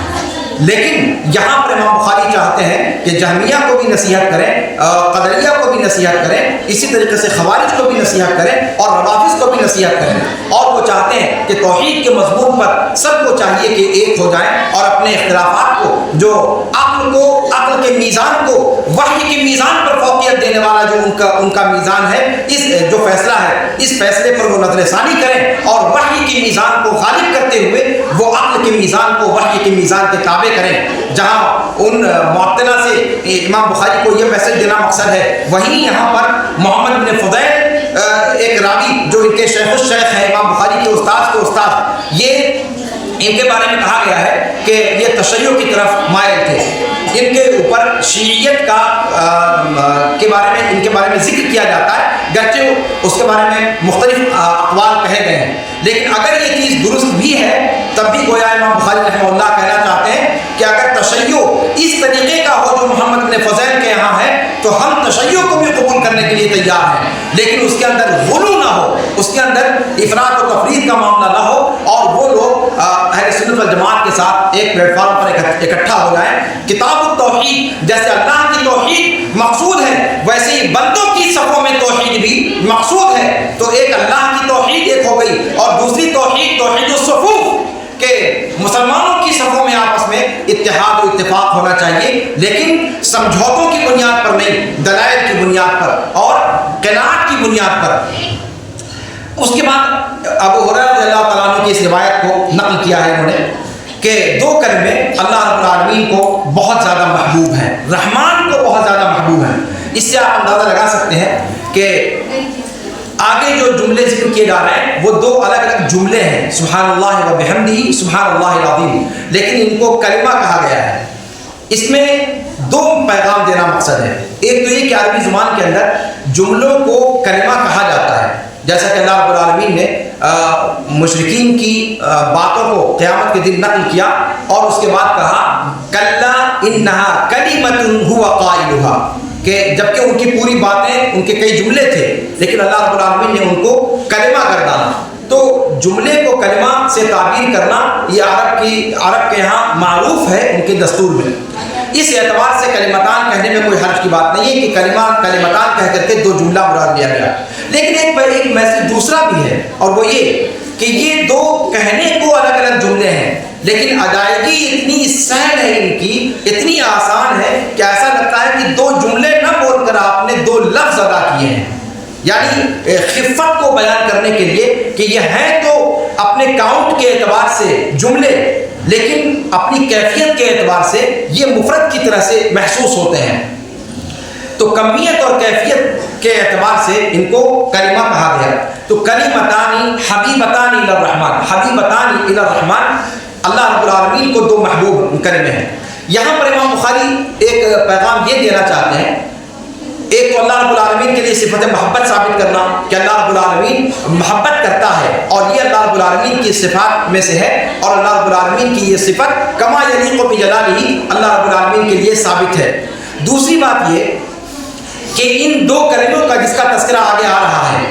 لیکن یہاں پر امام بخاری چاہتے ہیں کہ جہمیہ کو بھی نصیحت کریں، قدریہ کو بھی نصیحت کریں، اسی طریقے سے خوارج کو بھی نصیحت کریں اور روافض کو بھی نصیحت کریں، اور وہ چاہتے ہیں کہ توحید کے مضمون پر سب کو چاہیے کہ ایک ہو جائیں اور اپنے اختلافات کو، جو عقل کے میزان کو وحی کے میزان پر فوقیت دینے والا جو ان کا میزان ہے، اس جو فیصلہ ہے، اس فیصلے پر وہ نظر ثانی کریں اور وحی کے میزان کو غالب کرتے ہوئے وہ عقل کے میزان کو وحی کے میزان کے تابع کریں۔ جہاں ان معطلہ سے امام بخاری کو یہ میسج دینا مقصد ہے، وہیں یہاں پر محمد بن فضیل ایک راوی جو ان کے شیخ الشیخ ہیں، امام بخاری کے استاد کے استاد، یہ ان کے بارے میں کہا گیا ہے کہ یہ تشیع کی طرف مائل تھے۔ ان کے اوپر شیعیت کے بارے میں ذکر کیا جاتا ہے، گرچہ اس کے بارے میں مختلف اقوال کہے گئے ہیں، لیکن اگر یہ چیز درست بھی ہے تب بھی گویا امام بخاری رحمہ اللہ کہنا چاہتے ہیں کہ اگر تشیع اس طریقے کا ہو جو محمد بن فضیل کے یہاں ہے تو ہم تشیع کو بھی قبول کرنے کے لیے تیار ہیں، لیکن اس کے اندر غلو نہ ہو، اس کے اندر افراط و تفریط کا معاملہ نہ ہو، اور وہ لوگ اہل سنت والجماعت کے ساتھ ایک پلیٹ فارم پر اکٹھا ہو جائیں۔ کتاب التوحید جیسے اللہ کی توحید مقصود ہے، ویسے ہی بندوں کی صفوں میں توحید بھی مقصود ہے، تو ایک اللہ کی توحید ایک ہو گئی، اور دوسری توحید توحید الصفوف کہ مسلمانوں کی صفوں میں آپس میں اتحاد و اتفاق ہونا چاہیے، لیکن سمجھوتوں کی بنیاد پر نہیں، دلائل کی بنیاد پر اور قناعت کی بنیاد پر۔ اس کے بعد ابو ہریرہ رضی اللہ تعالیٰ عنہ کی اس روایت کو نقل کیا ہے انہوں نے کہ دو کلمے اللہ رب العالمین کو بہت زیادہ محبوب ہیں، رحمان کو بہت زیادہ محبوب ہیں۔ اس سے آپ اندازہ لگا سکتے ہیں کہ آگے جو جملے ذکر کیے جا رہے ہیں وہ دو الگ الگ جملے ہیں، سبحان اللہ و بحمدہ، سبحان اللہ العظیم، لیکن ان کو کلمہ کہا گیا ہے۔ اس میں دو پیغام دینا مقصد ہے، ایک تو یہ کہ عربی زبان کے اندر جملوں کو کلمہ کہا جاتا ہے، جیسا کہ اللہ رب العالمین نے مشرکین کی باتوں کو قیامت کے دن نقل کیا اور اس کے بعد کہا کلا انہا کلمۃ هو قائلها، کہ جبکہ ان کی پوری باتیں، ان کے کئی جملے تھے، لیکن اللہ رب العالمین نے ان کو کلمہ گردانا۔ تو جملے کو کلمہ سے تعبیر کرنا یہ عرب کے یہاں معروف ہے ان کے دستور میں۔ اس اعتبار سے کلمتان کہنے میں کوئی حرج کی بات نہیں ہے کہ کلمتان کہہ کر کے دو جملہ مراد لیا گیا، لیکن ایک میسج دوسرا بھی ہے، اور وہ یہ کہ یہ دو کہنے کو الگ الگ جملے ہیں، لیکن ادائیگی اتنی سہل ہے ان کی، اتنی آسان ہے کہ ایسا لگتا ہے کہ دو جملے نہ بول کر آپ نے دو لفظ ادا کیے ہیں، یعنی خفت کو بیان کرنے کے لیے کہ یہ ہیں تو اپنے کاؤنٹ کے اعتبار سے جملے، لیکن اپنی کیفیت کے اعتبار سے یہ مفرد کی طرح سے محسوس ہوتے ہیں۔ تو کمیت اور کیفیت کے اعتبار سے ان کو کلمہ کہا گیا۔ تو کلمتان حبیبتان الی الرحمن، حبیبتان الی الرحمن، اللہ رب العالمین کو دو محبوب کلمے ہیں۔ یہاں پر امام بخاری ایک پیغام یہ دینا چاہتے ہیں، ایک تو اللہ رب العالمین کے لیے صفت محبت ثابت کرنا کہ اللہ رب العالمین محبت کرتا ہے، اور یہ اللہ رب العالمین کی صفات میں سے ہے، اور اللہ رب العالمین کی یہ صفت کما یلیق بجلالہ اللہ رب العالمین کے لیے ثابت ہے۔ دوسری بات یہ کہ ان دو کلموں کا جس کا تذکرہ آگے آ رہا ہے،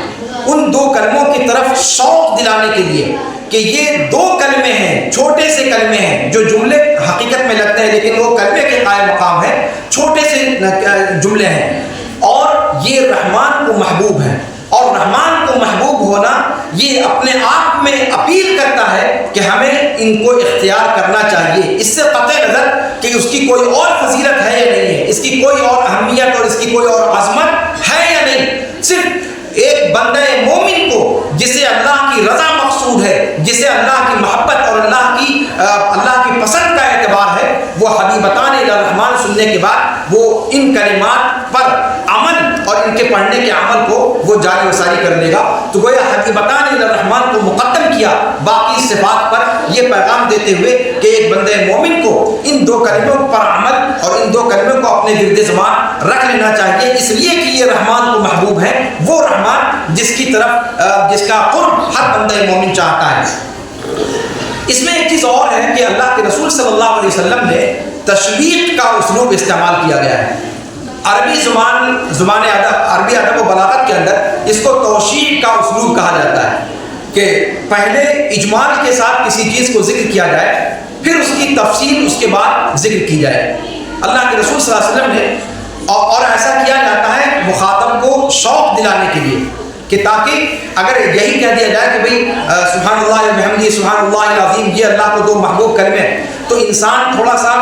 ان دو کلموں کی طرف شوق دلانے کے لیے کہ یہ دو کلمے ہیں، چھوٹے سے کلمے ہیں، جو جملے حقیقت میں لگتے ہیں لیکن وہ کلمے کے قائم مقام ہیں، چھوٹے سے جملے ہیں، اور یہ رحمان کو محبوب ہے، اور رحمان کو محبوب ہونا یہ اپنے آپ میں اپیل کرتا ہے کہ ہمیں ان کو اختیار کرنا چاہیے۔ اس سے قطع نظر کہ اس کی کوئی اور فضیلت ہے یا نہیں ہے، اس کی کوئی اور اہمیت اور اس کی کوئی اور عظمت ہے یا نہیں، صرف ایک بندہ مومن کو جسے اللہ کی رضا مقصود ہے، جسے اللہ کی محبت اور اللہ کی پسند کا اعتبار ہے، وہ وہ حبیبتان الی الرحمن سننے کے بعد وہ ان کلمات پر عمل اور ان کے پڑھنے کے عمل کو وہ جاری و ساری کر لے گا. تو گویا حبیبتان الی الرحمن کو مقدم کیا باقی صفات پر، یہ پیغام دیتے ہوئے کہ ایک بندے مومن کو ان دو کلموں پر عمل اور ان دو کلموں کو اپنے گرد زبان رکھ لینا چاہیے، اس لیے کہ یہ رحمان کو محبوب ہے، وہ رحمان جس کی طرف جس کا قرب ہر بندہ مومن چاہتا ہے. اس میں ایک چیز اور ہے کہ اللہ کے رسول صلی اللہ علیہ وسلم نے تشویق کا اسلوب استعمال کیا گیا ہے. عربی ادب و بلاغت کے اندر اس کو توشیق کا اسلوب کہا جاتا ہے کہ پہلے اجمال کے ساتھ کسی چیز کو ذکر کیا جائے، پھر اس کی تفصیل اس کے بعد ذکر کی جائے. اللہ کے رسول صلی اللہ علیہ وسلم نے اور ایسا کیا جاتا ہے مخاطب کو شوق دلانے کے لیے کہ تاکہ اگر یہی کہہ دیا جائے کہ بھئی سبحان اللہ وبحمدہ سبحان اللہ العظیم، یہ اللہ کو دو محبوب کلمے ہیں، تو انسان تھوڑا سا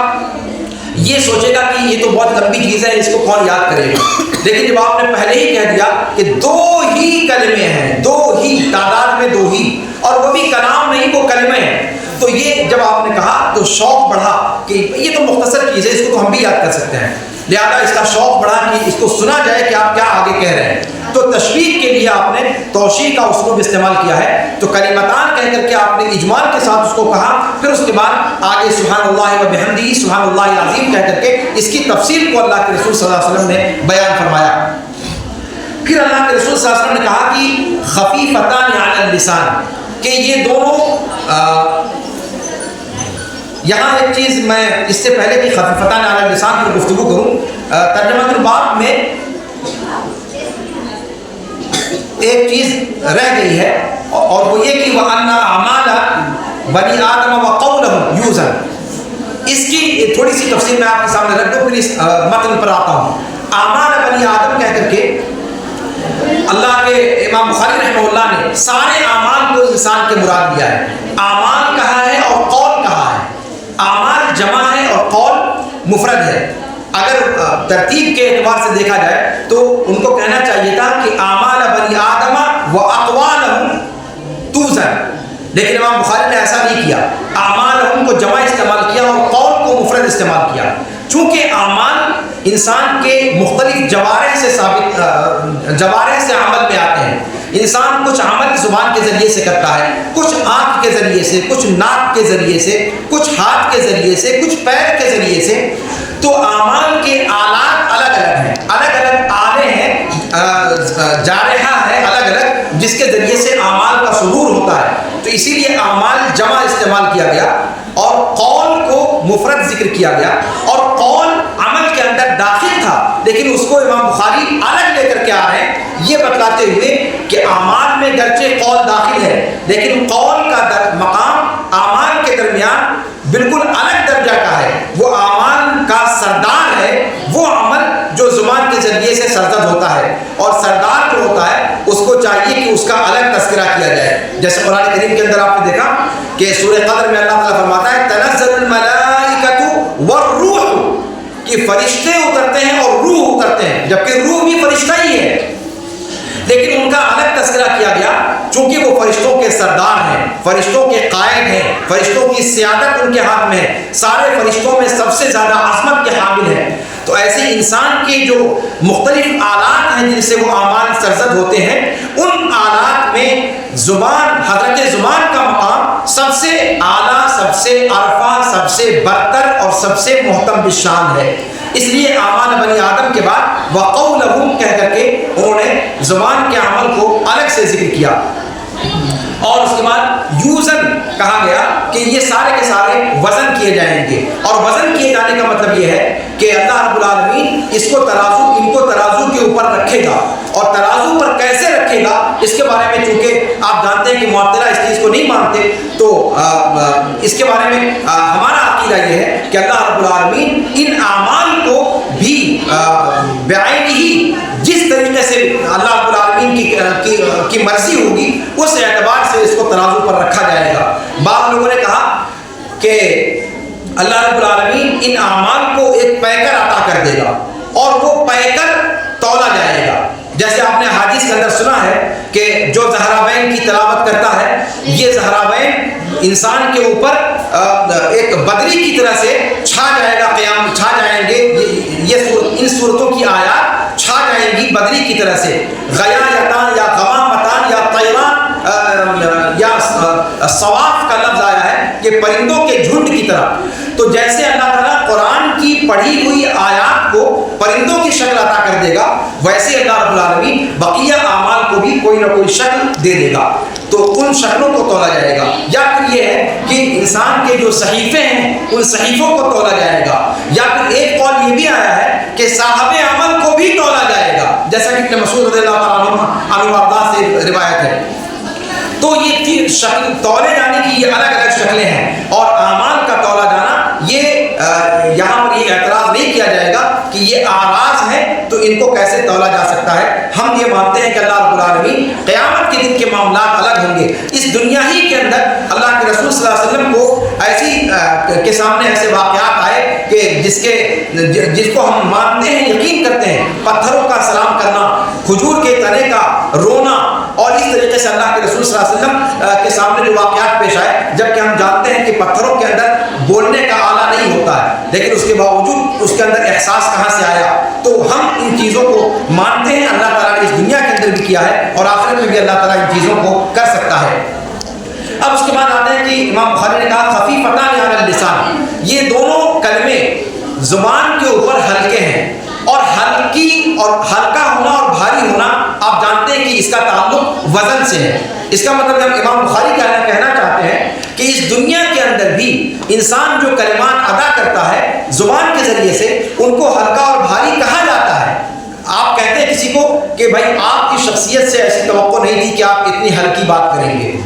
یہ سوچے گا کہ یہ تو بہت لمبی چیز ہے، اس کو کون یاد کرے گا. لیکن جب آپ نے پہلے ہی کہہ دیا کہ دو ہی کلمے ہیں، دو ہی تعداد میں دو ہی، اور وہ بھی کلام نہیں وہ کلمے ہیں، تو یہ جب آپ نے کہا تو شوق بڑھا کہ یہ تو مختصر چیز ہے، اس کو تو ہم بھی یاد کر سکتے ہیں، لہذا اس کا شوق بڑھا کہ اس کو سنا جائے کہ آپ کیا آگے کہہ رہے ہیں. تو تشویق کے لیے آپ نے توشیق کا اسلوب استعمال کیا ہے. تو کلمتان کہہ کر کے آپ نے اجمال کے ساتھ اس کو کہا، پھر اس کے بعد آگے سبحان اللہ وبحمدہ سبحان اللہ العظیم کہہ کر کے اس کی تفصیل کو اللہ کے رسول صلی اللہ علیہ وسلم نے بیان فرمایا. پھر اللہ کے رسول صلی اللہ علیہ وسلم نے کہا کہ خفیفتان علی اللسان، کہ یہ دونوں یہاں ایک چیز میں اس سے پہلے کہ خفیفتان علی اللسان پر گفتگو کروں، ترجمہ الباب میں ایک چیز رہ گئی ہے اور وہ یہ کہ وَأَنَّ أَعْمَالَ بَنِي آدَمَ وَقَوْلَهُمْ يُوزَنُ، اس کی تھوڑی سی تفصیل میں آپ کے سامنے رکھ دوں، پھر اس متن پر آتا ہوں. اعمال بنی آدم کہہ کر کے اللہ کے امام بخاری رحمہ اللہ نے سارے اعمال کو انسان کے مراد دیا ہے. اعمال کہا ہے اور قول کہا ہے. اعمال جمع ہے اور قول مفرد ہے. اگر ترتیب کے اعتبار سے دیکھا جائے تو ان کو کہنا چاہیے تھا کہ اعمال بنی آدم و اقوالہم توزن، لیکن امام بخاری نے ایسا نہیں کیا، اعمالہم کو جمع استعمال کیا اور قول کو مفرد استعمال کیا. چونکہ اعمال انسان کے مختلف جوارح سے عمل میں آتے ہیں. انسان کچھ عمل زبان کے ذریعے سے کرتا ہے، کچھ آنکھ کے ذریعے سے، کچھ ناک کے ذریعے سے، کچھ ہاتھ کے ذریعے سے، کچھ پیر کے ذریعے سے. تو اعمال کے آلات الگ الگ ہیں، الگ الگ آلے ہیں، جارحہ ہے الگ الگ، جس کے ذریعے سے اعمال کا صدور ہوتا ہے. تو اسی لیے اعمال جمع استعمال کیا گیا اور قول کو مفرد ذکر کیا گیا. اور قول عمل کے اندر داخل تھا، لیکن اس کو امام بخاری الگ لے کر کے آ رہے ہیں یہ بتلاتے ہوئے کہ اعمال میں گرچہ قول داخل ہے، لیکن قول کا مقام اعمال کے درمیان بالکل الگ درجہ کا ہے. وہ اعمال کا سردار ہے وہ عمل جو زبان کے ذریعے سے سرزد ہوتا ہے، اور سردار جو ہوتا ہے اس کو چاہیے کہ اس کا الگ تذکرہ کیا جائے. جیسے قرآن کریم کے اندر آپ نے دیکھا کہ سورہ قدر میں اللہ تعالیٰ فرماتا ہے تنزل الملائکۃ والروح، کہ فرشتے اترتے ہیں اور روح اترتے ہیں، جبکہ روح بھی فرشتہ ہی ہے، لیکن ان کا الگ تذکرہ کیا گیا چونکہ وہ فرشتوں کے سردار ہیں، فرشتوں کے قائد ہیں، فرشتوں کی سیادت ان کے ہاتھ میں ہے، سارے فرشتوں میں سب سے زیادہ عظمت کے حامل ہیں. تو ایسے انسان کے جو مختلف آلات ہیں جن سے وہ اعمال سرزد ہوتے ہیں، ان آلات میں زبان، حضرت زبان کا مقام سب سے اعلیٰ، سب سے عرفہ، سب سے برتر اور سب سے محترم بالشان ہے. اس لیے اعمال بنی آدم کے بعد وقولہم کہہ کر کے انہوں نے زبان کے عمل کو الگ سے ذکر کیا. اور اس کے بعد یوزن کہا گیا کہ یہ سارے کے سارے وزن کیے جائیں گے. اور وزن کیے جانے کا مطلب یہ ہے کہ اللہ رب العالمین ان کو ترازو کے اوپر رکھے گا. اور ترازو پر کیسے رکھے گا اس کے بارے میں چونکہ آپ جانتے ہیں کہ معطلہ اس چیز کو نہیں مانتے، تو اس کے بارے میں ہمارا عقیدہ یہ ہے کہ اللہ رب العالمین ان اعمال کو بھی بعین ہی جس طریقے سے اللہ رب العالمین کی مرضی ہوگی اس اعتبار سے اس کو ترازو پر رکھا جائے گا. بعض لوگوں نے کہا کہ اللہ رب العالمین ان اعمال کو ایک پیکر عطا کر دے گا اور وہ پیکر تولا جائے گا. جیسے آپ نے حدیث کے اندر سنا ہے کہ جو زہراوین کی تلاوت کرتا ہے، یہ زہراوین انسان کے اوپر ایک بدری کی طرح سے چھا جائے گا قیام، چھا جائیں گے ان صورتوں کی آیات چھا جائیں گی بدری کی طرح سے، غیایتان یا غمامتان یا طیران یا صواف کا لفظ آیا ہے کہ پرندوں کے جھنڈ کی طرح. تو جیسے اللہ تعالیٰ قرآن کی پڑھی ہوئی آیات کو پرندوں کی شکل عطا کر دے گا، ویسے اللہ رب العالمین بقیہ اعمال کو بھی کوئی نہ کوئی شکل دے دے گا. تو ان شکلوں کو تولا جائے گا. یا پھر یہ ہے کہ انسان کے جو صحیفے ہیں ان صحیفوں کو تولا جائے گا. یا پھر ایک قول یہ بھی آیا ہے کہ صاحب عمل کو بھی تولا جائے گا، جیسا کہ ابن مسعود رضی اللہ تعالیٰ عنہ سے روایت ہے. تو یہ شکل تولے جانے کی یہ الگ الگ شکلیں ہیں، اور اعمال کا تولا جانا یہ یہاں پر یہ اعتراض نہیں کیا جائے گا کہ یہ اعراض ہیں تو ان کو کیسے تولا جا سکتا ہے. ہم یہ مانتے ہیں کہ اللہ رب العالمین قیامت کے دن کے معاملات الگ ہوں گے. اس دنیا ہی کے اندر اللہ کے رسول صلی اللہ علیہ وسلم کو کے سامنے ایسے واقعات آئے کہ جس کو ہم مانتے ہیں، یقین کرتے ہیں. پتھروں کا سلام کرنا، کھجور کے تنے کا رونا، اور اس طریقے سے اللہ کے رسول صلی اللہ علیہ وسلم کے سامنے جو واقعات پیش آئے، جبکہ ہم جانتے ہیں کہ پتھروں کے اندر بولنے کا آلہ نہیں ہوتا ہے، لیکن اس کے باوجود اس کے اندر احساس کہاں سے آیا. تو ہم ان چیزوں کو مانتے ہیں. اللہ تعالیٰ نے اس دنیا کے اندر بھی کیا ہے اور آخرت میں بھی اللہ تعالیٰ ان چیزوں کو کر سکتا ہے. اب اس کے بعد آتے ہیں کہ امام بخاری نے کہا خفیفتان علی اللسان. یہ دونوں کلمے زبان کے اوپر ہلکے ہیں، اور ہلکی اور ہلکا ہونا اور بھاری ہونا آپ جانتے ہیں کہ اس کا تعلق وزن سے ہے. اس کا مطلب ہم امام بخاری کہنا چاہتے ہیں کہ اس دنیا کے اندر بھی انسان جو کلمات ادا کرتا ہے زبان کے ذریعے سے، ان کو ہلکا اور بھاری کہا جاتا ہے. آپ کہتے ہیں کسی کو کہ بھائی آپ کی شخصیت سے ایسی توقع نہیں تھی کہ آپ اتنی ہلکی بات کریں گے.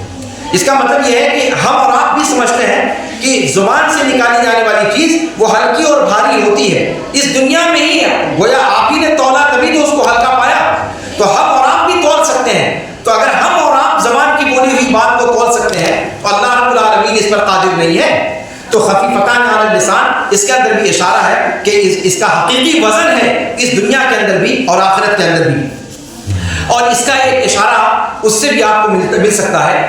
اس کا مطلب یہ ہے کہ ہم اور آپ بھی سمجھتے ہیں کہ زبان سے نکالی جانے والی چیز وہ ہلکی اور بھاری ہوتی ہے. اس دنیا میں ہی گویا آپ ہی نے تولا تبھی تو اس کو ہلکا پایا. تو ہم اور آپ بھی تول سکتے ہیں. تو اگر ہم اور آپ زبان کی بولی ہوئی بات کو تول سکتے ہیں تو اللہ رب العالمین اس پر قادر نہیں ہے. تو خفیفتان علی اللسان اس کے اندر بھی اشارہ ہے کہ اس کا حقیقی وزن ہے اس دنیا کے اندر بھی اور آخرت کے اندر بھی. اور اس کا ایک اشارہ اس سے بھی آپ کو مل سکتا ہے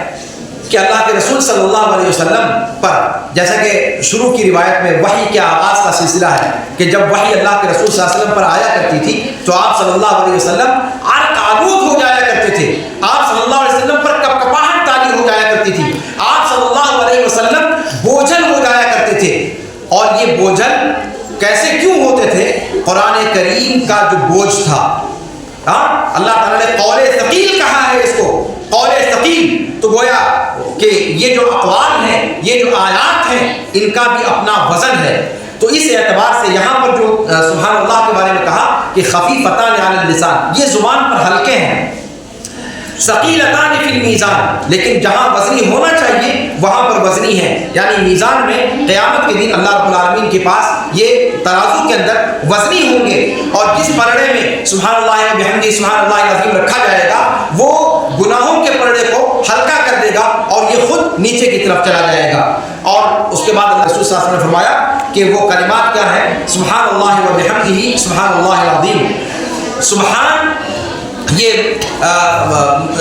کہ اللہ کے رسول صلی اللہ علیہ وسلم پر، جیسا کہ شروع کی روایت میں وحی کے آغاز کا سلسلہ ہے کہ جب وحی اللہ کے رسول صلی اللہ علیہ وسلم پر آیا کرتی تھی تو آپ صلی اللہ علیہ وسلم عرق آلود ہو جایا کرتے تھے. آپ صلی اللہ علیہ وسلم پر کپکپاہٹ تاری ہو جایا کرتی تھی. آپ صلی اللہ علیہ وسلم بوجھل ہو جایا کرتے تھے. اور یہ بوجھل کیسے کیوں ہوتے تھے؟ قرآن کریم کا جو بوجھ تھا. اللہ تعالیٰ نے قول ثقیل کہا ہے اس کو، قول ثقیل. تو گویا کہ یہ جو اقوال ہیں، یہ جو آیات ہیں، ان کا بھی اپنا وزن ہے. تو اس اعتبار سے یہاں پر جو سبحان اللہ کے بارے میں کہا کہ خفیفتان علی اللسان، یہ زبان پر ہلکے ہیں. ثقیلتان فی المیزان، لیکن جہاں وزنی ہونا چاہیے وہاں پر وزنی ہے. یعنی میزان میں قیامت کے دن اللہ رب العالمین کے پاس یہ ترازو کے اندر وزنی ہوں گے، اور جس پلڑے میں سبحان اللہ و بحمدہ سبحان اللہ العظیم رکھا جائے گا وہ گناہوں کے پلڑے کو ہلکا کر دے گا اور یہ خود نیچے کی طرف چلا جائے گا. اور اس کے بعد اللہ رسول صلی اللہ علیہ وسلم نے فرمایا کہ وہ کلمات کیا ہیں؟ سبحان اللہ و بحمدہ سبحان اللہ العظیم. سبحان یہ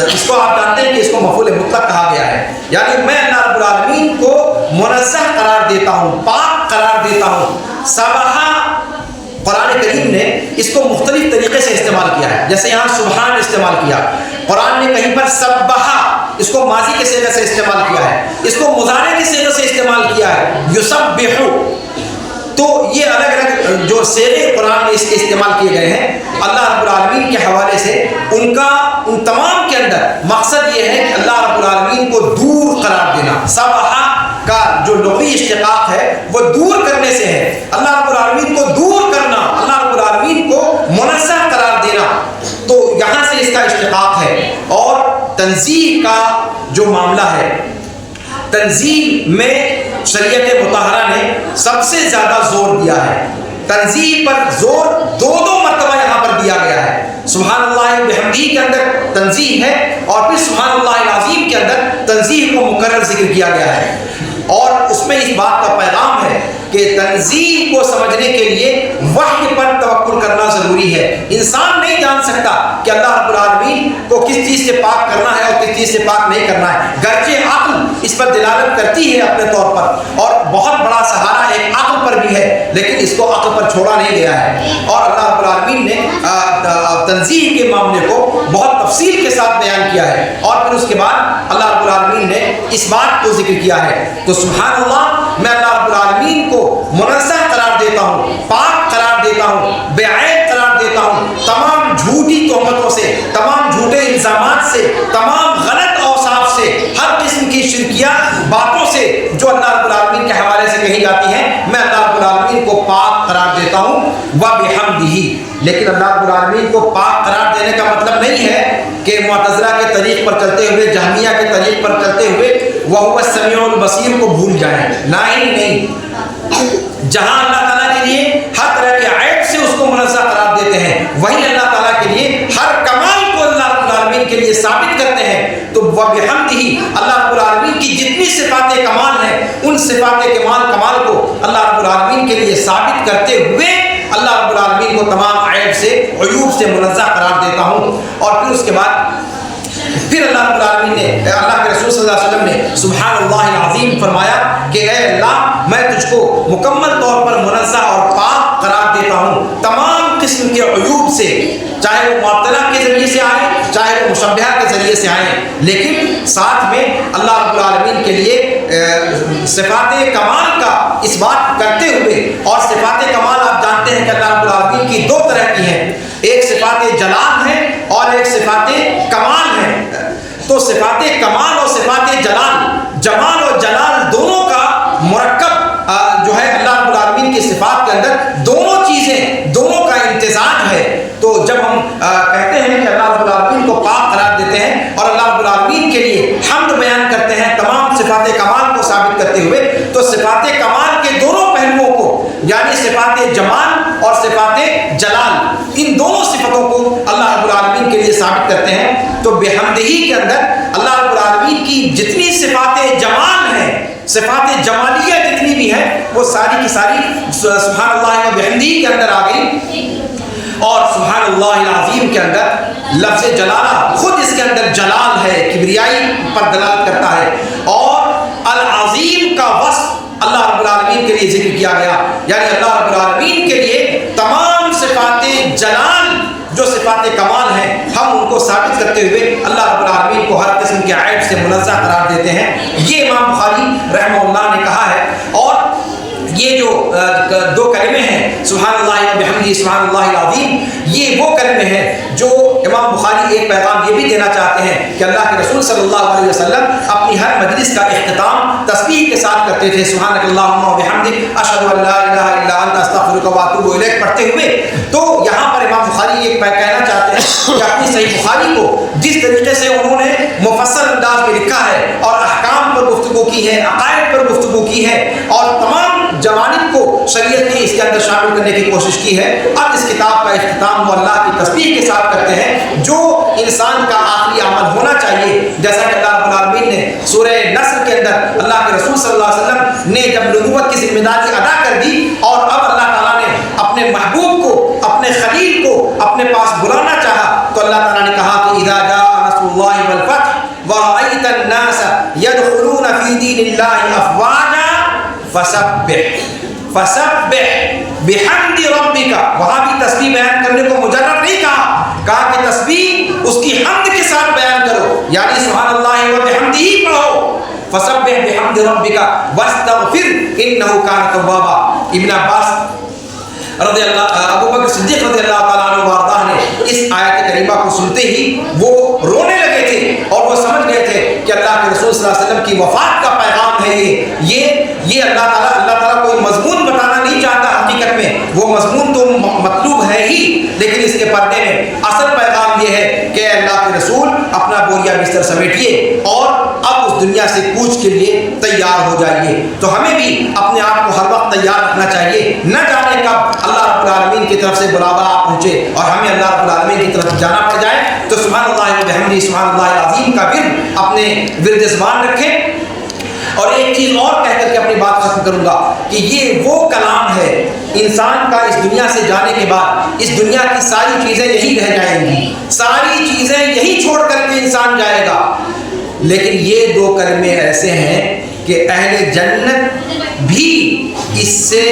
اس کو آپ جانتے ہیں کہ اس کو مفعول مطلق کہا گیا ہے. یعنی میں اللہ رب العالمین کو منزہ قرار دیتا ہوں، پاک قرار دیتا ہوں. سبحہ قرآن کریم نے اس کو مختلف طریقے سے استعمال کیا ہے. جیسے یہاں سبحان استعمال کیا، قرآن نے کہیں پر سبحہ اس کو ماضی کے صیغے سے استعمال کیا ہے، اس کو مضارع کے صیغے سے استعمال کیا ہے یسبح. تو یہ الگ الگ جو صیغے قرآن میں اس کے استعمال کیے گئے ہیں اللہ رب العالمین کے حوالے سے، ان تمام کے اندر مقصد یہ ہے کہ اللہ رب العالمین کو دور قرار دینا. سبحہ کا جو لغوی اشتقاق ہے وہ دور کرنے سے ہے. اللہ رب العالمین کو دور کرنا، اللہ رب العالمین کو منزہ قرار دینا. تو یہاں سے اس کا اشتقاق ہے. اور تنزیہ کا جو معاملہ ہے، تنزیہ میں شریعت مطہرہ نے سب سے زیادہ زور دیا ہے. تنزیہ پر زور دو مرتبہ یہاں پر دیا گیا ہے. سبحان اللہ بحمدہ کے اندر تنزیہ ہے، اور پھر سبحان اللہ العظیم کے اندر تنزیہ کو مکرر ذکر کیا گیا ہے. اور اس میں اس بات کا پیغام ہے کہ تنزیہ کو سمجھنے کے لیے وحی پر توکل کرنا ضروری ہے. انسان نہیں جان سکتا کہ اللہ رب العالمین کو کس چیز سے پاک کرنا ہے اور کس چیز سے پاک نہیں کرنا ہے. گرچہ عقل اس پر دلالت کرتی ہے اپنے طور پر، اور بہت بڑا سہارا ایک عقل پر بھی ہے لیکن اس کو عقل پر چھوڑا نہیں گیا ہے. اور اللہ رب العالمین نے تنزیہ کے معاملے کو بہت تفصیل کے ساتھ بیان کیا ہے. اور پھر اس کے بعد اللہ رب العالمین نے اس بات کو ذکر کیا ہے. تو سبحان اللہ، میں اللہ رب العالمین کو منزہ قرار دیتا ہوں، پاک قرار دیتا ہوں، بے عیب قرار دیتا ہوں تمام جھوٹی تہمتوں سے، تمام جھوٹے الزامات سے، تمام غلط اوصاف سے، ہر قسم کی شرکیہ باتوں سے جو اللہ رب العالمین کے حوالے سے کہی جاتی ہیں. میں اللہ رب العالمین کو پاک قرار دیتا ہوں وَبِحَمْدِهِ. لیکن اللہ رب العالمین کو پاک قرار دینے کا مطلب نہیں ہے کہ معتزلہ کے طریق پر چلتے ہوئے، جہمیہ کے طریق پر چلتے ہوئے وَهُوَ السَّمِيعُ الْبَصِيرُ کو بھول جائیں. نہیں. جہاں اللہ تعالیٰ کے لیے ہر طرح کے عیب سے اس کو منزہ قرار دیتے ہیں، وہی اللہ تعالیٰ کے لیے ہر کمال کو اللہ رب العالمین کے لیے ثابت کرتے ہیں. تو وَبِحَمْدِهِ، اللہ رب العالمین کی جتنی صفات کمال ہیں ان صفات کمال کو اللہ رب العالمین کے لیے ثابت کرتے ہوئے اللہ رب العالمین کو تمام عیب سے، عیوب سے منزہ قرار دیتا ہوں. اور پھر اس کے بعد پھر اللہ رب العالمین نے، اللہ کے رسول صلی اللہ علیہ وسلم نے سبحان اللہ العظیم فرمایا کہ اے اللہ، میں تجھ کو مکمل طور پر منزہ اور پاک قرار دیتا ہوں تمام قسم کے عیوب سے، چاہے وہ معطلہ کے ذریعے سے آئے، چاہے وہ مشبہہ کے ذریعے سے آئیں. لیکن ساتھ میں اللہ رب العالمین کے لیے صفات کمال کا اس بات کرتے ہوئے، اور صفات کمال آپ جانتے ہیں کہ اللہ رب العالمین کی دو طرح کی ہیں، ایک صفات جلال ہے اور ایک صفات کمال ہے. تو صفات کمال اور صفات جمال اور جلال دونوں کا مرکب جو ہے اللہ رب العالمین کی صفات کے اندر دونوں چیزیں، دونوں کا امتزاج ہے. تو جب ہم کہتے ہیں کہ اللہ رب العالمین کو پاک قرار دیتے ہیں اور اللہ رب العالمین کے لیے حمد بیان کرتے ہیں تمام صفات کمال کو ثابت کرتے ہوئے، تو صفات کمال کے دونوں پہلوؤں کو، یعنی صفات جمال اور صفات جلال، ان دونوں صفتوں کو اللہ رب العالمین کے لیے ثابت کرتے ہیں. تو بحمدہی کے اندر اللہ رب العالمین کی جتنی صفات جمال ہیں، صفات جمالیہ جتنی بھی ہیں، وہ ساری کی ساری سبحان اللہ و بحمدہی کے اندر آ گئی. اور سبحان اللہ العظیم کے اندر لفظ جلالہ خود اس کے اندر جلال ہے، کبریائی پر دلالت کرتا ہے. اور العظیم کا وصف اللہ رب العالمین کے لیے ذکر کیا گیا، یعنی اللہ رب العالمین کے لیے تمام صفات جلال جو صفات کمال ہیں ہم ان کو ثابت کرتے ہوئے اللہ رب العالمین کو ہر قسم کے عیب سے منزہ قرار دیتے ہیں. یہ امام بخاری رحمہ اللہ نے کہا ہے. اور یہ جو دو کلمے ہیں سبحان اللہ و بحمدہ سبحان اللہ العظیم، یہ وہ کلمے ہیں جو امام بخاری ایک پیغام یہ بھی دینا چاہتے ہیں کہ اللہ کے رسول صلی اللہ علیہ وسلم اپنی ہر مجلس کا اختتام تسبیح کے ساتھ کرتے تھے، سبحانک اللہم و بحمدک اشہد ان لا الہ الا انت استغفرک و اتوب الیک پڑھتے ہوئے. تو یہاں پر امام بخاری یہ کہنا چاہتے ہیں کہ اپنی صحیح بخاری کو جس طریقے سے انہوں نے مفصل انداز میں لکھا ہے اور احکام پر گفتگو کی ہے، عقائد پر گفتگو کی ہے، اور تمام جوانب کو شریعت کی اس کے اندر شامل کرنے کی کوشش کی ہے، اب اس کتاب کا اختتام وہ اللہ کی تسبیح کے ساتھ کرتے ہیں جو انسان کا آخری عمل ہونا چاہیے. جیسا کہ اللہ رب العالمین نے سورہ نصر کے اندر اللہ کے رسول صلی اللہ علیہ وسلم نے جب نبوت کی ذمہ داری ادا کر دی اور اب اللہ تعالیٰ نے اپنے محبوب کو، اپنے خلیل کو اپنے پاس بلانا چاہا، تو اللہ تعالیٰ نے کہا کہ اذا جاء نصر اللہ والفتح ورأیت الناس يدخلون فی دین اللہ افواجا فسبح بحمد ربک. وہاں بھی تسبیح بیان کرنے کو مجرد نہیں کہا کہ تسبیح اس کی حمد کے ساتھ بیان کرو، یعنی سبحان اللہ و بحمدہ پڑھو. فسبح بحمد ربک واستغفر انہ کان توابا. ابن عباس رضی اللہ، ابو بکر صدیق رضی اللہ تعالیٰ عنہ وارضاہ نے اس آیت کریمہ کو سنتے ہی وہ رونے لگے تھے اور وہ سمجھ گئے تھے کہ اللہ کے رسول صلی اللہ علیہ وسلم کی وفات کا پیغام ہے یہ اللہ تعالیٰ کوئی مضمون بتانا نہیں چاہتا. حقیقت میں وہ مضمون تو مطلوب ہے ہی، لیکن اس کے پردے میں اصل پیغام یہ ہے کہ اللہ کے رسول اپنا بوریا بستر سمیٹیے اور اب اس دنیا سے کوچ کے لیے تیار ہو جائیے. تو ہمیں بھی اپنے آپ کو ہر وقت تیار رکھنا چاہیے، نہ جانے کب اللہ رب العالمین کی طرف سے بلاوا آپ پہنچے اور ہمیں اللہ رب العالمین کی طرف جانا پڑ جائے. تو سبحان اللہ و بحمدہ سبحان اللہ العظیم کا ورد اپنے ورد زبان رکھیں. اور ایک چیز اور کہہ کر کے اپنی بات ختم کروں گا کہ یہ وہ کلام ہے انسان کا اس دنیا سے جانے کے بعد اس دنیا کی ساری چیزیں یہی رہ جائیں گی، ساری چیزیں یہی چھوڑ کر کے انسان جائے گا. لیکن یہ دو کلمے ایسے ہیں کہ اہل جنت بھی اس سے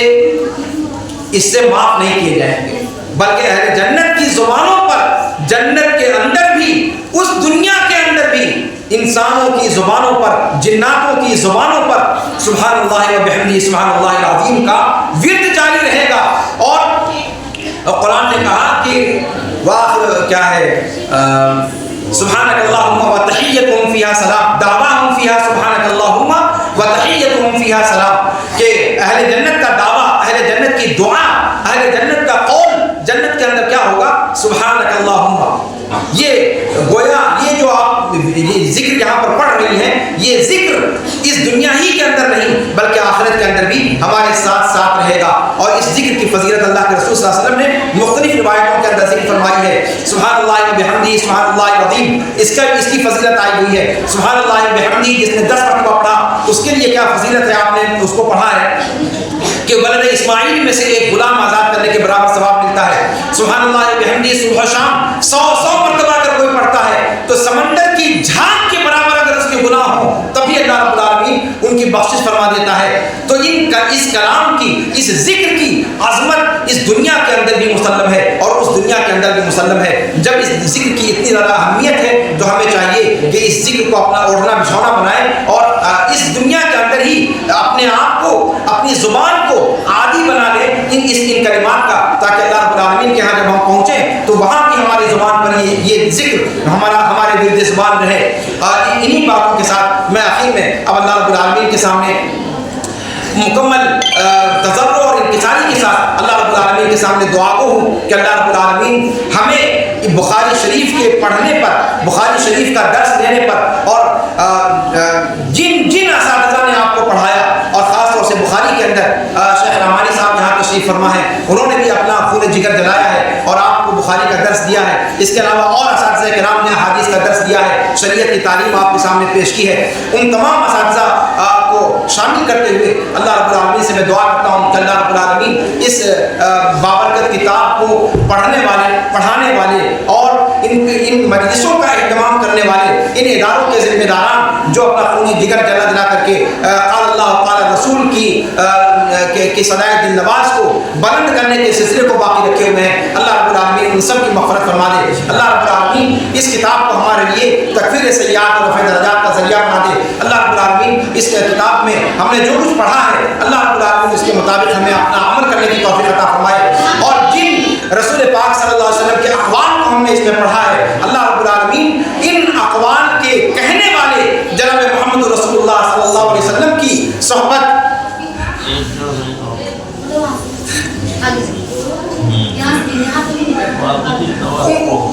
اس سے معاف نہیں کیے جائیں گے، بلکہ اہل جنت کی زبانوں پر جنت کے اندر بھی، اس دنیا کے اندر بھی، انسانوں کی زبانوں پر، جناتوں کی زبانوں پر سبحان اللہ و بحمدہ سبحان اللہ العظیم کا ورد جاری رہے گا۔ اور قرآن نے کہا کہ واخر کیا ہے، سبحانک اللہم و تحیتہم فیہا سلام، دعواہم فیہا سبحانک اللہم و تحیتہم فیہا سلام، کہ اہل جنت کا دعویٰ، اہل جنت کی دعا، اہل جنت کا قول جنت کے اندر کیا ہوگا؟ سبحانک اللہم۔ یہ گویا یہ جو آپ یہ ذکر یہاں پر پڑھ رہی ہیں، یہ ذکر اس دنیا ہی کے اندر نہیں بلکہ آخرت کے اندر بھی ہمارے ساتھ ساتھ رہے گا۔ اور اس ذکر کی فضیلت اللہ کے رسول صلی اللہ علیہ وسلم نے مختلف روایتوں کے اندر ذکر فرمائی ہے۔ سبحان اللہ و بحمدہ سبحان اللہ العظیم، اس کی فضیلت آئی ہوئی ہے۔ سبحان اللہ و بحمدہ جس نے 10 مرتبہ پڑھا اس کے لیے کیا فضیلت ہے، آپ نے اس کو پڑھا ہے کہ ولد اسماعیل میں سے ایک غلام آزاد کرنے کے برابر ثواب ملتا ہے۔ سبحان اللہ و بحمدہ صبح شام 100 مرتبہ اگر کوئی پڑھتا ہے تو سمندر کی جھاگ کے برابر اگر اس کے گناہ ہوں تب بھی اللہ رب العالمین ان کی بخشش فرما دیتا ہے۔ تو اس کلام کی، اس ذکر کی عظمت اس دنیا کے اندر بھی مسلم ہے اور اس دنیا کے اندر بھی مسلم ہے۔ جب اس ذکر کی اتنی زیادہ اہمیت ہے تو ہمیں چاہیے کہ اس ذکر کو اپنا اوڑھنا بچھونا بنائیں اور اس دنیا کے اندر ہی اپنے آپ کو، اپنی زبان کو عادی بنا لیں ان کلمات کا، تاکہ اللہ رب العالمین کے ہاں جب ہم پہنچیں تو وہاں بھی ہماری زبان پر یہ ذکر ہمارے ورد زبان رہے۔ انہی باتوں کے ساتھ میں آخر میں اب اللہ رب العالمین کے سامنے مکمل تضرع اور انکساری کے ساتھ اللہ رب العالمین کے سامنے دعا کو ہوں کہ اللہ رب العالمین ہمیں بخاری شریف کے پڑھنے پر، بخاری شریف کا درس لینے پر، اور جن اساتذہ نے آپ کو پڑھایا اور خاص طور سے بخاری کے اندر شیخ رحمانی صاحب یہاں تشریف فرما ہے، انہوں نے بھی اپنا خون جگر جلایا ہے اور آپ کو بخاری کا درس دیا ہے۔ اس کے علاوہ اور اساتذہ کرام نے حدیث کا درس دیا ہے، شریعت کی تعلیم آپ کے سامنے پیش کی ہے۔ ان تمام اساتذہ کو شامل کرتے ہوئے اللہ رب العالمین سے میں دعا کرتا ہوں کہ اللہ رب العالمین اس بابرکت کتاب کو پڑھنے والے، پڑھانے والے اور ان مجلسوں کا اہتمام کرنے والے، ان اداروں کے ذمہ داران جو اپنا خون جگر جلا جلا کر کے قال اللہ قال رسول کی صدائے دل نواز کو بلند کرنے کے سلسلے کو باقی رکھے ہوئے ہیں، اللہ رب العالمین ان سب کی مغفرت فرما دے۔ اللہ رب العالمین اس کتاب کو ہمارے لیے تکفیر سیئات اور رفع درجات کا ذریعہ بنا دے۔ اللہ رب العالمین اس کتاب میں ہم نے جو کچھ پڑھا ہے اللہ رب العالمین اس کے مطابق ہمیں اپنا عمل کرنے کی توفیق عطا فرمائے، اور جن رسول پاک صلی اللہ علیہ وسلم کے اقوال کو ہم نے اس میں پڑھا ہے اللہ رب العالمین ان اقوال کے کہنے والے جناب محمد رسول اللہ صلی اللہ علیہ وسلم کی صحبت،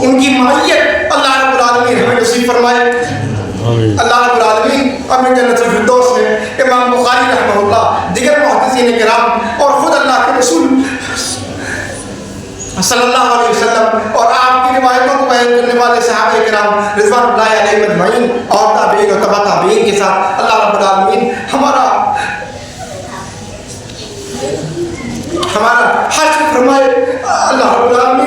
ان کی معیت اللہ رب العالمین ہمیں نصیب فرمائے۔ اللہ رب العالمین اپنے جنت الفردوس میں امام بخاری رحمہ اللہ، دیگر محدثین کرام اور خود اللہ کے رسول صلی اللہ علیہ وسلم اور آپ کی روایتوں کو بیان کرنے والے صحابہ کرام رضوان اللہ علیہم اجمعین اور تابعین و تبع تابعین کے ساتھ اللہ رب العالمین ہمارا حشر فرمائے۔ اللہ رب العالمین